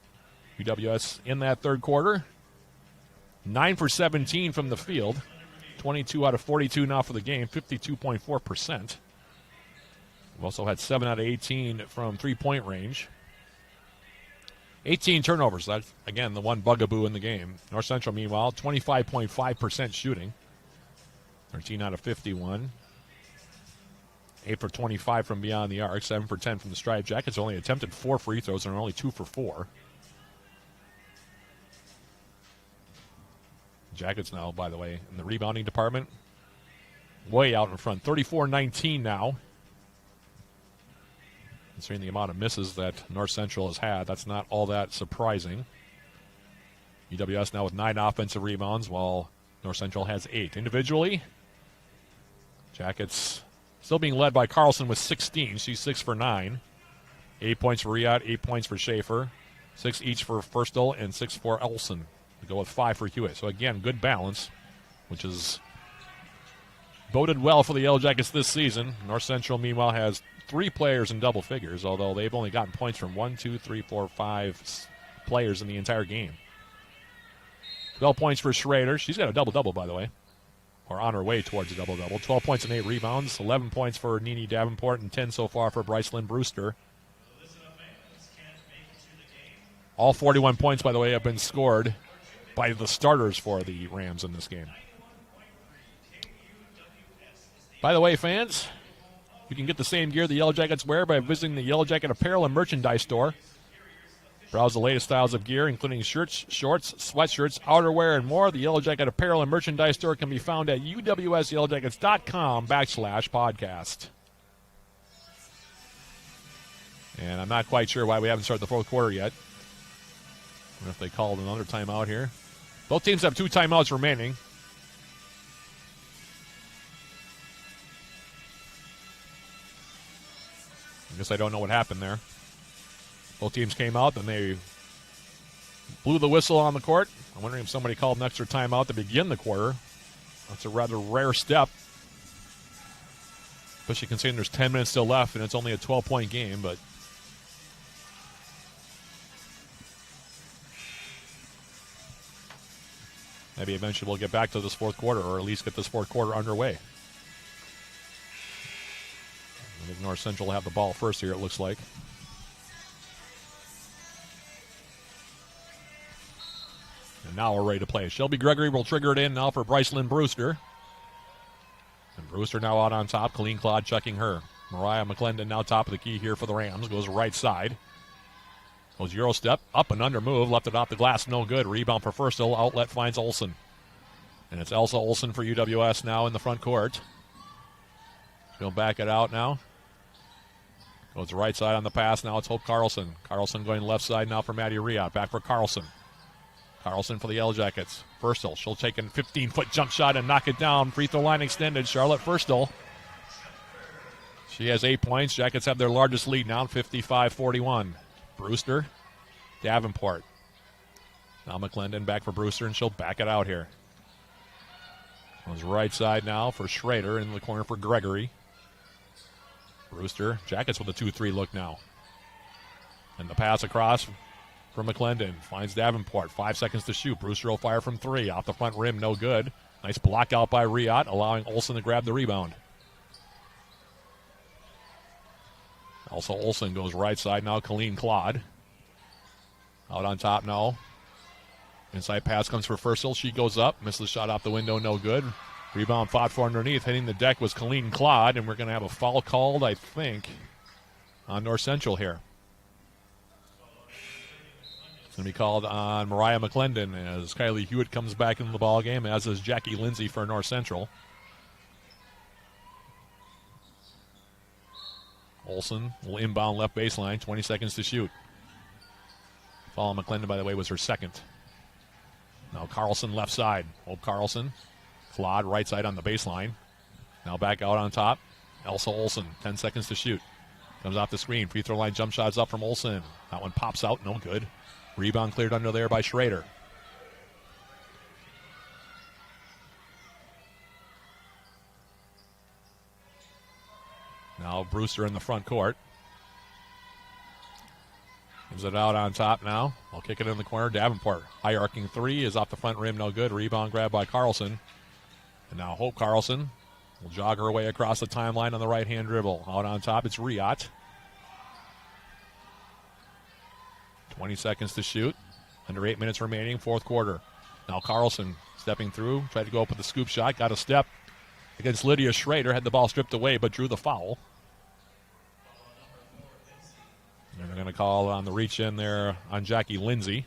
UWS in that third quarter, 9 for 17 from the field, 22 out of 42 now for the game, 52.4%. We've also had 7 out of 18 from three-point range. 18 turnovers. That's, again, the one bugaboo in the game. North Central, meanwhile, 25.5% shooting. 13 out of 51. 8 for 25 from beyond the arc. 7 for 10 from the Stripe Jackets. Only attempted 4 free throws and are only 2 for 4. Jackets now, by the way, in the rebounding department, way out in front. 34-19 now. Considering the amount of misses that North Central has had, that's not all that surprising. UWS now with 9 offensive rebounds, while North Central has 8. Individually, Jackets still being led by Carlson with 16. She's 6 for 9. 8 points for Riot, 8 points for Schaefer. 6 each for Firstel and 6 for Olsen. We go with 5 for Hewitt. So again, good balance, which is boded well for the Yellow Jackets this season. North Central, meanwhile, has 3 players in double figures, although they've only gotten points from 1, 2, 3, 4, 5 players in the entire game. 12 points for Schrader. She's got a double-double, by the way, or on her way towards a double-double. 12 points and 8 rebounds. 11 points for Nene Davenport and 10 so far for Brycelyn Brewster. All 41 points, by the way, have been scored by the starters for the Rams in this game. By the way, fans, you can get the same gear the Yellow Jackets wear by visiting the Yellow Jacket Apparel and Merchandise store. Browse the latest styles of gear, including shirts, shorts, sweatshirts, outerwear, and more. The Yellow Jacket Apparel and Merchandise store can be found at uwsyellowjackets.com/podcast. And I'm not quite sure why we haven't started the fourth quarter yet. I wonder if they called another timeout here. Both teams have 2 timeouts remaining. I guess I don't know what happened there. Both teams came out, then they blew the whistle on the court. I'm wondering if somebody called an extra timeout to begin the quarter. That's a rather rare step, especially considering there's 10 minutes still left and it's only a 12-point game, but maybe eventually we'll get back to this fourth quarter, or at least get this fourth quarter underway. I think North Central will have the ball first here, it looks like. And now we're ready to play. Shelby Gregory will trigger it in now for Brycelyn Brewster. And Brewster now out on top. Colleen Claude checking her. Mariah McClendon now top of the key here for the Rams. Goes right side. Goes Euro step. Up and under move. Left it off the glass. No good. Rebound for Firstel. Outlet finds Olsen. And it's Elsa Olsen for UWS now in the front court. She'll back it out now. Goes right side on the pass. Now it's Hope Carlson. Carlson going left side now for Maddie Riot. Back for Carlson. Carlson for the Yellow Jackets. Firstel. She'll take a 15-foot jump shot and knock it down. Free throw line extended. Charlotte Firstel. She has 8 points. Jackets have their largest lead now, 55-41. Brewster. Davenport. Now McClendon back for Brewster, and she'll back it out here. Goes right side now for Schrader. In the corner for Gregory. Brewster. Jackets with a 2-3 look now. And the pass across from McClendon. Finds Davenport. 5 seconds to shoot. Brewster will fire from 3. Off the front rim, no good. Nice block out by Riot, allowing Olsen to grab the rebound. Also Olsen goes right side now. Colleen Claude. Out on top now. Inside pass comes for Fursel. She goes up. Misses the shot off the window. No good. Rebound fought for underneath. Hitting the deck was Colleen Clyde, and we're going to have a foul called, I think, on North Central here. It's going to be called on Mariah McClendon as Kylie Hewitt comes back into the ball game, as is Jackie Lindsay for North Central. Olsen will inbound left baseline. 20 seconds to shoot. Foul on McClendon, by the way, was her second. Now Carlson left side. Hope Carlson. Claude right side on the baseline. Now back out on top. Elsa Olsen. 10 seconds to shoot. Comes off the screen. Free throw line jump shots up from Olsen. That one pops out. No good. Rebound cleared under there by Schrader. Now Brewster in the front court. Gives it out on top now. I'll kick it in the corner. Davenport. High arcing three is off the front rim. No good. Rebound grab by Carlson. And now Hope Carlson will jog her way across the timeline on the right-hand dribble. Out on top, it's Riot. 20 seconds to shoot. Under 8 minutes remaining, fourth quarter. Now Carlson stepping through. Tried to go up with the scoop shot. Got a step against Lydia Schrader. Had the ball stripped away, but drew the foul. And they're going to call on the reach in there on Jackie Lindsay.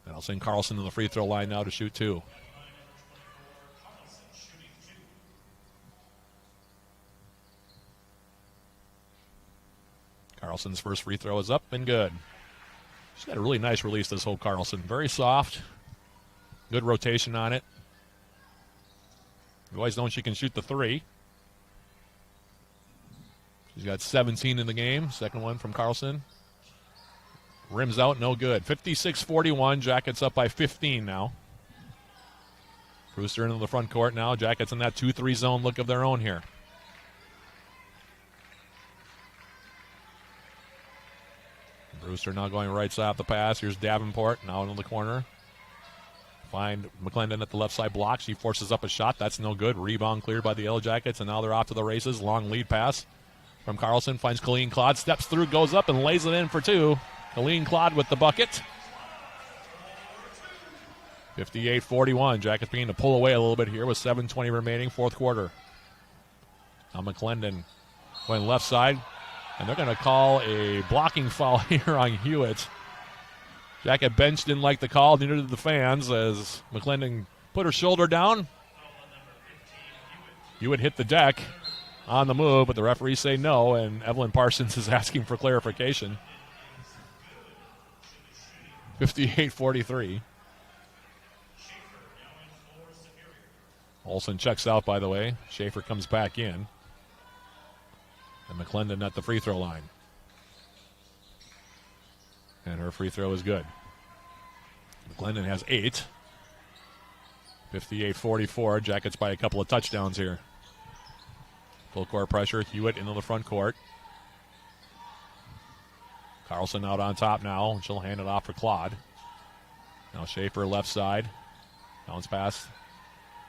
That'll send Carlson to the free throw line now to shoot two. Carlson's first free throw is up and good. She's got a really nice release, this Hope Carlson. Very soft. Good rotation on it. We've always known she can shoot the three. She's got 17 in the game. Second one from Carlson. Rims out, no good. 56-41. Jackets up by 15 now. Brewster into the front court now. Jackets in that 2-3 zone look of their own here. Brewster now going right side off the pass. Here's Davenport now into the corner. Find McClendon at the left side block. She forces up a shot. That's no good. Rebound cleared by the Yellow Jackets, and now they're off to the races. Long lead pass from Carlson. Finds Colleen Clyde. Steps through, goes up, and lays it in for two. Colleen Clyde with the bucket. 58-41. Jackets beginning to pull away a little bit here with 7:20 remaining, fourth quarter. Now McClendon going left side. And they're going to call a blocking foul here on Hewitt. Jacket bench didn't like the call, neither did the fans, as McClendon put her shoulder down. Hewitt hit the deck on the move, but the referees say no, and Evelyn Parsons is asking for clarification. 58-43. Olsen checks out, by the way. Schaefer comes back in. And McClendon at the free throw line. And her free throw is good. McClendon has 8. 58-44. Jackets by a couple of touchdowns here. Full court pressure. Hewitt into the front court. Carlson out on top now. She'll hand it off for Claude. Now Schaefer left side. Bounce pass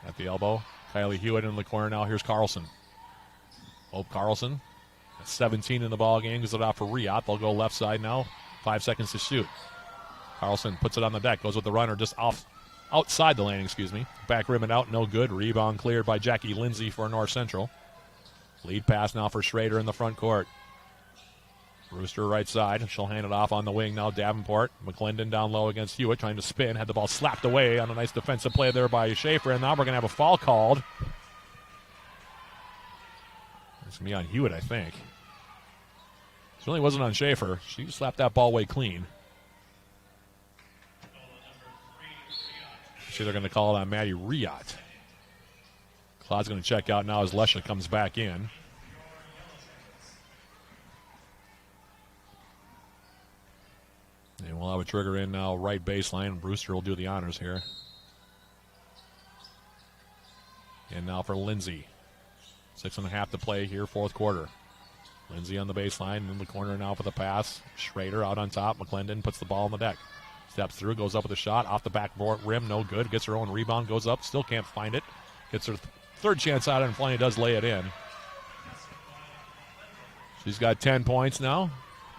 at the elbow. Kylie Hewitt in the corner now. Here's Carlson. Hope Carlson. 17 in the ball game. Gives it off for Riot. They'll go left side now. 5 seconds to shoot. Carlson puts it on the deck. Goes with the runner just outside the lane, Back rim and out. No good. Rebound cleared by Jackie Lindsay for North Central. Lead pass now for Schrader in the front court. Brewster right side. She'll hand it off on the wing now. Davenport. McClendon down low against Hewitt. Trying to spin. Had the ball slapped away on a nice defensive play there by Schaefer. And now we're going to have a foul called. It's going to be on Hewitt, I think. Certainly wasn't on Schaefer. She slapped that ball away clean. See, they're going to call it on Maddie Riot. Claude's going to check out now as Lesha comes back in. And we'll have a trigger in now, right baseline. Brewster will do the honors here. And now for Lindsay. 6.5 to play here, fourth quarter. Lindsay on the baseline, in the corner now for the pass. Schrader out on top. McClendon puts the ball on the deck. Steps through, goes up with a shot. Off the backboard rim, no good. Gets her own rebound, goes up, still can't find it. Gets her third chance out, and finally does lay it in. She's got 10 points now.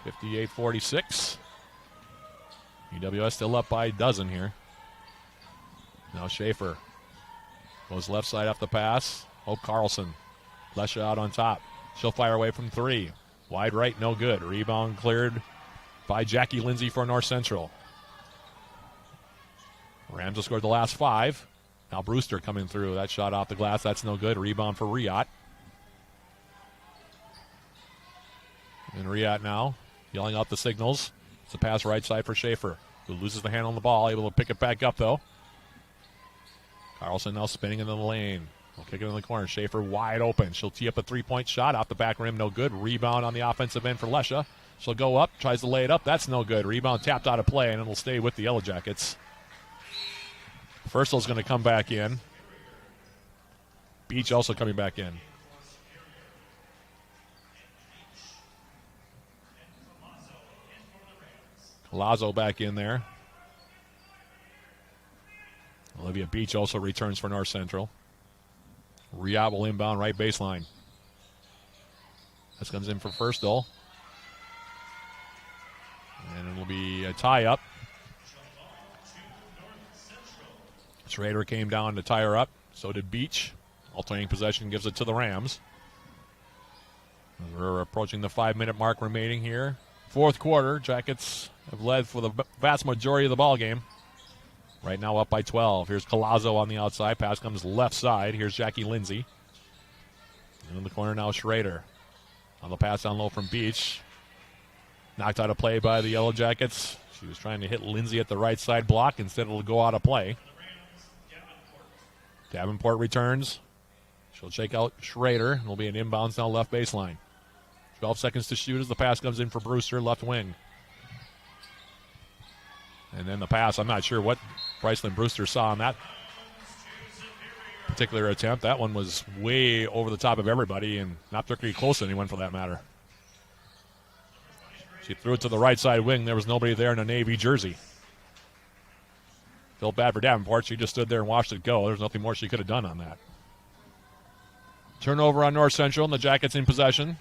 58-46. UWS still up by a dozen here. Now Schaefer goes left side off the pass. Hope Carlson. Lesha out on top. She'll fire away from 3. Wide right, no good. Rebound cleared by Jackie Lindsay for North Central. Rams have scored the last 5. Now Brewster coming through. That shot off the glass. That's no good. Rebound for Riot. And Riot now yelling out the signals. It's a pass right side for Schaefer, who loses the hand on the ball. Able to pick it back up, though. Carlson now spinning into the lane. We'll kick it in the corner. Schaefer wide open. She'll tee up a 3-point shot. Off the back rim, no good. Rebound on the offensive end for Lesha. She'll go up, tries to lay it up. That's no good. Rebound tapped out of play, and it'll stay with the Yellow Jackets. Firstall's going to come back in. Beach also coming back in. Lazo back in there. Olivia Beach also returns for North Central. Riot will inbound right baseline. This comes in for Firstall. And it will be a tie-up. Schrader came down to tie her up. So did Beach. Alternating possession gives it to the Rams. We're approaching the 5-minute mark remaining here. Fourth quarter, Jackets have led for the vast majority of the ball game. Right now up by 12. Here's Collazo on the outside. Pass comes left side. Here's Jackie Lindsay. In the corner now, Schrader. On the pass down low from Beach. Knocked out of play by the Yellow Jackets. She was trying to hit Lindsay at the right side block. Instead, it'll go out of play. Davenport returns. She'll check out Schrader. It'll be an inbounds now left baseline. 12 seconds to shoot as the pass comes in for Brewster, left wing. And then the pass, I'm not sure what Brycelyn Brewster saw on that particular attempt. That one was way over the top of everybody and not particularly close to anyone for that matter. She threw it to the right side wing. There was nobody there in a Navy jersey. Felt bad for Davenport. She just stood there and watched it go. There's nothing more she could have done on that. Turnover on North Central, and the Jackets in possession.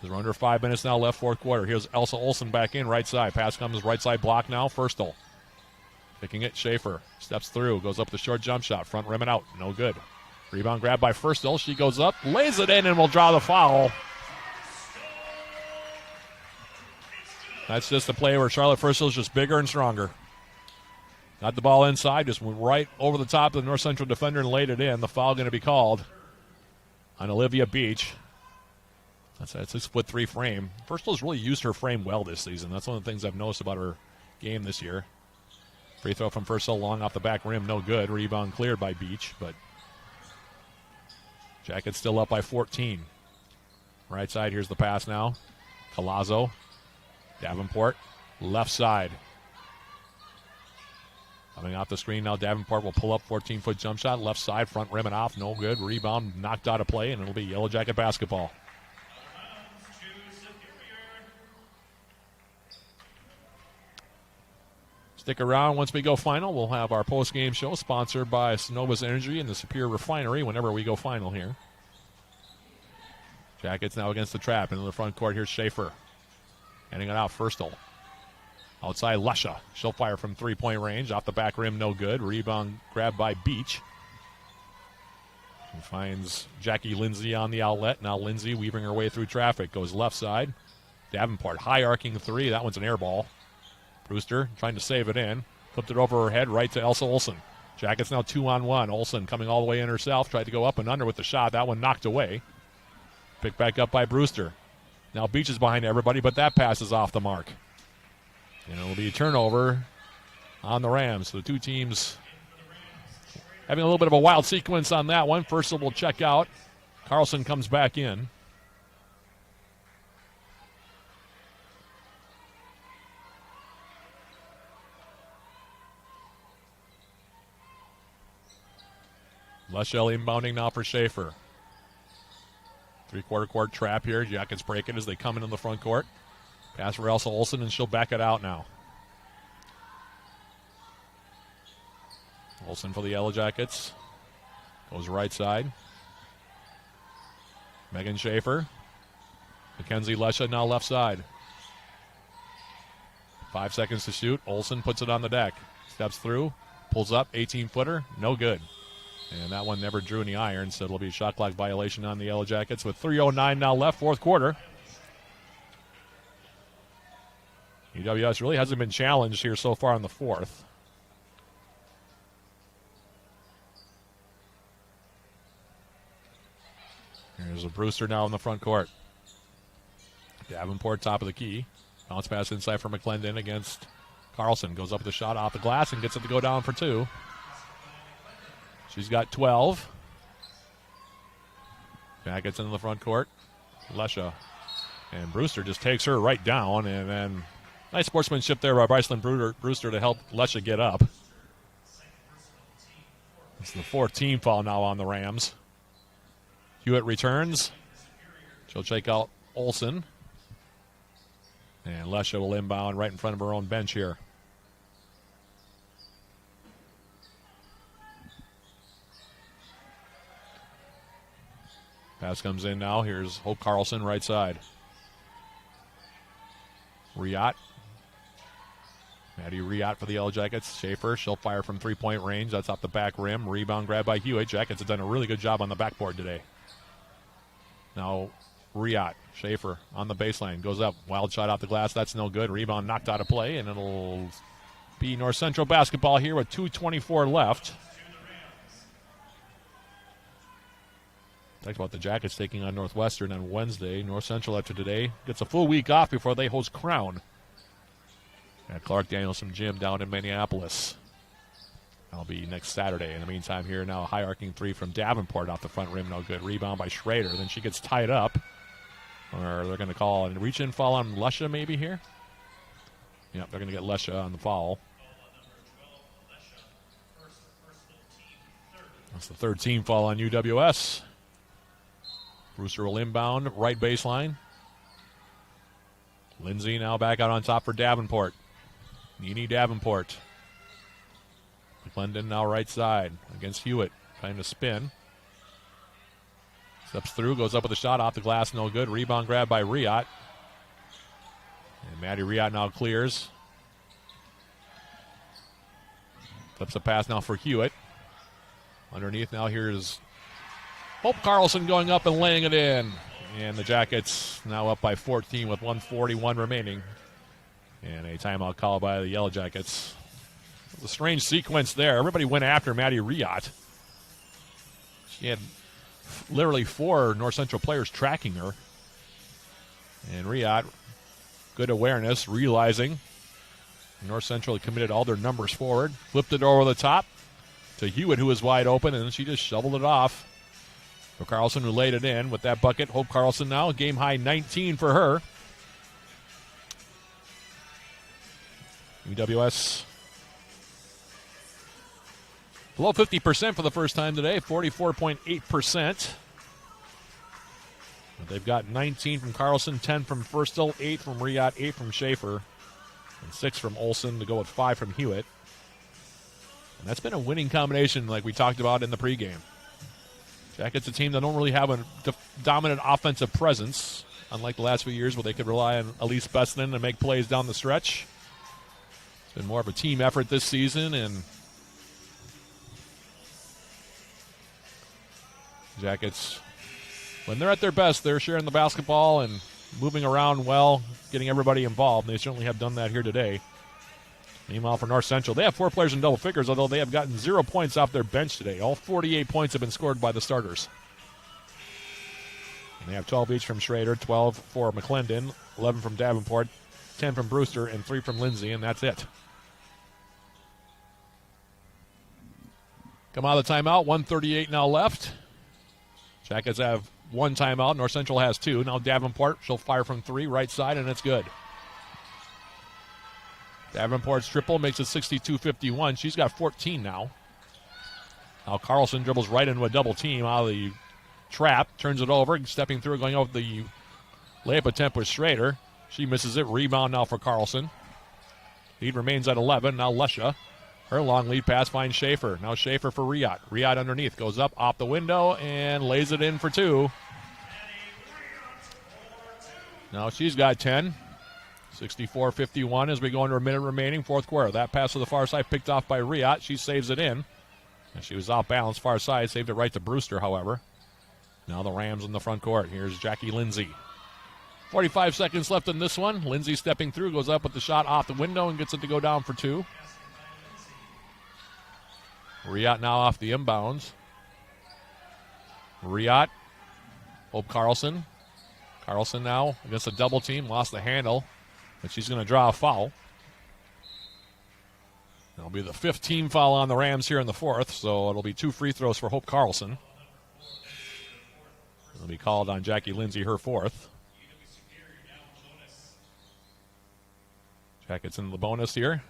There's under 5 minutes now left, fourth quarter. Here's Elsa Olsen back in, right side. Pass comes right side block now, Firstall. Picking it, Schaefer. Steps through, goes up the short jump shot. Front rim and out, no good. Rebound grab by Firstall. She goes up, lays it in, and will draw the foul. That's just a play where Charlotte Firstall is just bigger and stronger. Got the ball inside, just went right over the top of the North Central defender and laid it in. The foul going to be called on Olivia Beach. That's a 6'3" frame. Firstall's really used her frame well this season. That's one of the things I've noticed about her game this year. Free throw from Firstall long off the back rim, no good. Rebound cleared by Beach, but Jackets still up by 14. Right side, here's the pass now. Collazo, Davenport, left side. Coming off the screen now, Davenport will pull up 14-foot jump shot. Left side, front rim and off, no good. Rebound knocked out of play, and it'll be Yellow Jacket basketball. Stick around. Once we go final, we'll have our post-game show sponsored by Synovus Energy and the Superior Refinery whenever we go final here. Jackets now against the trap. Into the front court, here's Schaefer. Handing it out, Firstall. Outside, Lesha. She'll fire from three-point range. Off the back rim, no good. Rebound grabbed by Beach. She finds Jackie Lindsay on the outlet. Now Lindsay weaving her way through traffic. Goes left side. Davenport, high arcing three. That one's an air ball. Brewster trying to save it in. Flipped it over her head right to Elsa Olsen. Jackets now 2-on-1. Olsen coming all the way in herself. Tried to go up and under with the shot. That one knocked away. Picked back up by Brewster. Now Beach is behind everybody, but that pass is off the mark. And it'll be a turnover on the Rams. So the two teams having a little bit of a wild sequence on that one. Firstall will check out. Carlson comes back in. Lushell inbounding now for Schaefer. Three-quarter court trap here. Jackets break it as they come into the front court. Pass for Elsa Olsen, and she'll back it out now. Olsen for the Yellow Jackets. Goes right side. Megan Schaefer. Mackenzie Lesha now left side. 5 seconds to shoot. Olsen puts it on the deck. Steps through, pulls up, 18-footer, no good. And that one never drew any iron, so it'll be a shot clock violation on the Yellow Jackets with 3:09 now left, fourth quarter. UWS really hasn't been challenged here so far in the fourth. Here's a Brewster now in the front court. Davenport top of the key. Bounce pass inside for McClendon against Carlson. Goes up with the shot off the glass and gets it to go down for 2. She's got 12. Jackets into the front court. Lesha. And Brewster just takes her right down. And then nice sportsmanship there by Bryceland Brewster to help Lesha get up. It's the 4th team foul now on the Rams. Hewitt returns. She'll check out Olsen. And Lesha will inbound right in front of her own bench here. Pass comes in now. Here's Hope Carlson, right side. Riot. Maddie Riot for the Yellow Jackets. Schaefer, she'll fire from three-point range. That's off the back rim. Rebound grab by Hewitt. Jackets have done a really good job on the backboard today. Now Riot. Schaefer on the baseline. Goes up. Wild shot off the glass. That's no good. Rebound knocked out of play, and it'll be North Central basketball here with 2:24 left. Talked about the Jackets taking on Northwestern on Wednesday. North Central after today gets a full week off before they host Crown at Clark Danielson Gym down in Minneapolis. That'll be next Saturday. In the meantime, here now a high arcing 3 from Davenport off the front rim. No good. Rebound by Schrader. Then she gets tied up. Or they're going to call a reach-in foul on Lesha maybe here. Yep, they're going to get Lesha on the foul. That's the 3rd team foul on UWS. Brewster will inbound, right baseline. Lindsay now back out on top for Davenport. Nene Davenport. McClendon now right side against Hewitt. Trying to spin. Steps through, goes up with a shot off the glass, no good. Rebound grab by Riot. And Maddie Riot now clears. Flips a pass now for Hewitt. Underneath now here's Hope Carlson going up and laying it in. And the Jackets now up by 14 with 1:41 remaining. And a timeout call by the Yellow Jackets. It was a strange sequence there. Everybody went after Maddie Riot. She had literally 4 North Central players tracking her. And Riot, good awareness, realizing North Central had committed all their numbers forward. Flipped it over the top to Hewitt, who was wide open, and then she just shoveled it off. For Carlson, who laid it in with that bucket. Hope Carlson now, game high 19 for her. UWS below 50% for the first time today, 44.8%. They've got 19 from Carlson, 10 from Firstel, 8 from Riot, 8 from Schaefer, and 6 from Olsen to go with 5 from Hewitt. And that's been a winning combination like we talked about in the pregame. Jackets a team that don't really have a dominant offensive presence, unlike the last few years where they could rely on Elise Bessinen to make plays down the stretch. It's been more of a team effort this season, and Jackets, when they're at their best, they're sharing the basketball and moving around well, getting everybody involved, and they certainly have done that here today. Meanwhile, for North Central, they have 4 players in double figures, although they have gotten 0 points off their bench today. All 48 points have been scored by the starters. And they have 12 each from Schrader, 12 for McClendon, 11 from Davenport, 10 from Brewster, and 3 from Lindsay, and that's it. Come out of the timeout, 1:38 now left. Jackets have 1 timeout. North Central has 2. Now Davenport, she'll fire from 3, right side, and it's good. Davenport's triple makes it 62-51. She's got 14 now. Now Carlson dribbles right into a double team out of the trap, turns it over, stepping through, going over the layup attempt with Schrader. She misses it. Rebound now for Carlson. Lead remains at 11. Now Lesha. Her long lead pass finds Schaefer. Now Schaefer for Riot. Riot underneath. Goes up off the window and lays it in for 2. Now she's got 10. 64-51 as we go into a minute remaining, fourth quarter. That pass to the far side picked off by Riot. She saves it in. And she was off balance far side, saved it right to Brewster, however. Now the Rams in the front court. Here's Jackie Lindsay. 45 seconds left in this one. Lindsay stepping through, goes up with the shot off the window and gets it to go down for two. Riot now off the inbounds. Riot, Hope Carlson. Carlson now against a double team, lost the handle, but she's going to draw a foul. That'll be the fifth team foul on the Rams here in the fourth, so it'll be 2 free throws for Hope Carlson. It'll be called on Jackie Lindsay, her fourth. Jackets in the bonus here.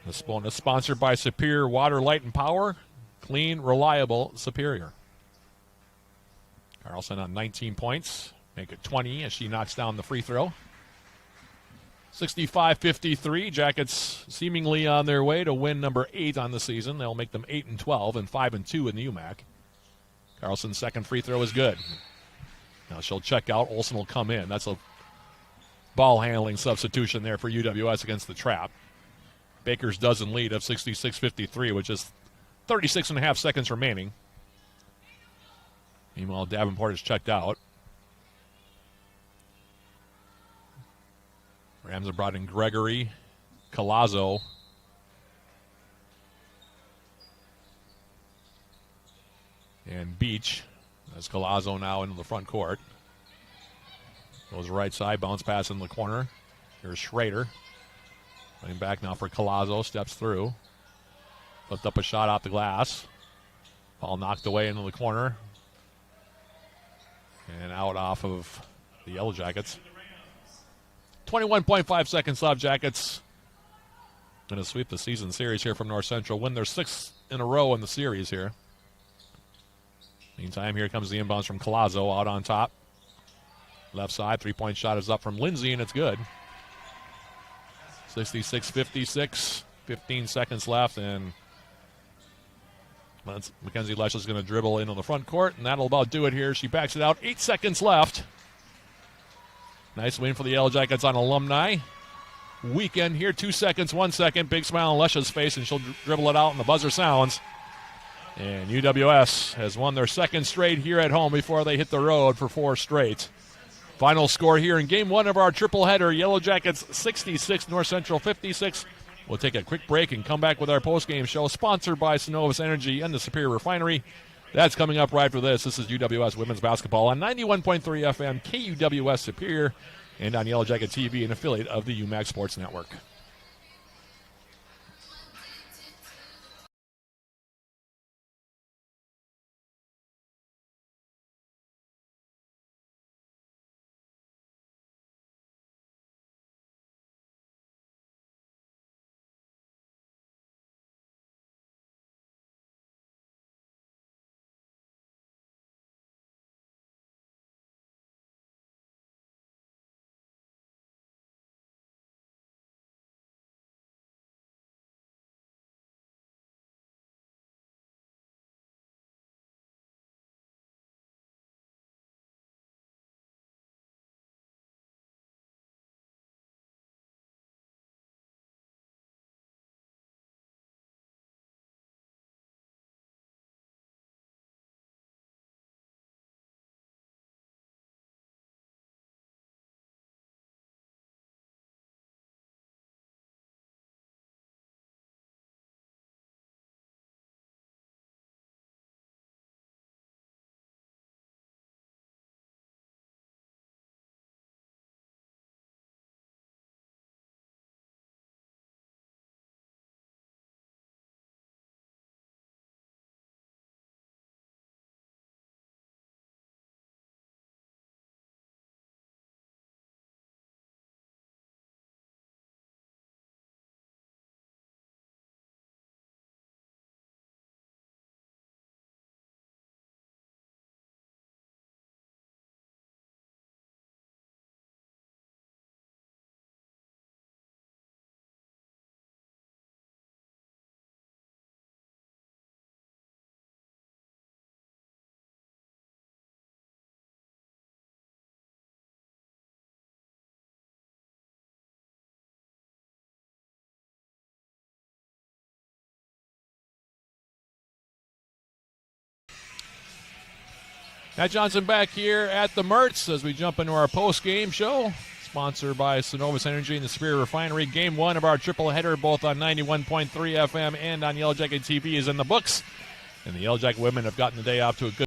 This bonus sponsored by Superior Water, Light, and Power. Clean, reliable, Superior. Carlson on 19 points. Make it 20 as she knocks down the free throw. 65-53. Jackets seemingly on their way to win number 8 on the season. They'll make them 8-12 and 5-2 in the UMAC. Carlson's second free throw is good. Now she'll check out. Olsen will come in. That's a ball handling substitution there for UWS against the trap. Baker's dozen lead of 66-53, which is 36.5 seconds remaining. Meanwhile, Davenport is checked out. Rams have brought in Gregory, Colazzo, and Beach. As Colazzo now into the front court. Goes right side, bounce pass in the corner. Here's Schrader. Running back now for Colazzo, steps through. Flipped up a shot off the glass. Ball knocked away into the corner. And out off of the Yellow Jackets. 21.5 seconds left. Jackets going to sweep the season series here from North Central. Win their 6th in a row in the series here. Meantime, here comes the inbounds from Colazzo out on top. Left side, three-point shot is up from Lindsay, and it's good. 66-56, 15 seconds left, and Mackenzie Lesh is going to dribble into the front court, and that'll about do it here. She backs it out. 8 seconds left. Nice win for the Yellow Jackets on Alumni Weekend here. 2 seconds, 1 second. Big smile on Lesh's face, and she'll dribble it out, and the buzzer sounds. And UWS has won their second straight here at home before they hit the road for 4 straight. Final score here in Game 1 of our triple header. Yellow Jackets 66, North Central 56. We'll take a quick break and come back with our postgame show, sponsored by Synovus Energy and the Superior Refinery. That's coming up right after this. This is UWS Women's Basketball on 91.3 FM, KUWS Superior, and on Yellow Jacket TV, an affiliate of the UMAC Sports Network. Matt Johnson back here at the Mertz as we jump into our post-game show. Sponsored by Synovus Energy and the Superior Refinery. Game 1 of our triple header, both on 91.3 FM and on Yellow Jacket TV, is in the books. And the Yellow Jacket women have gotten the day off to a good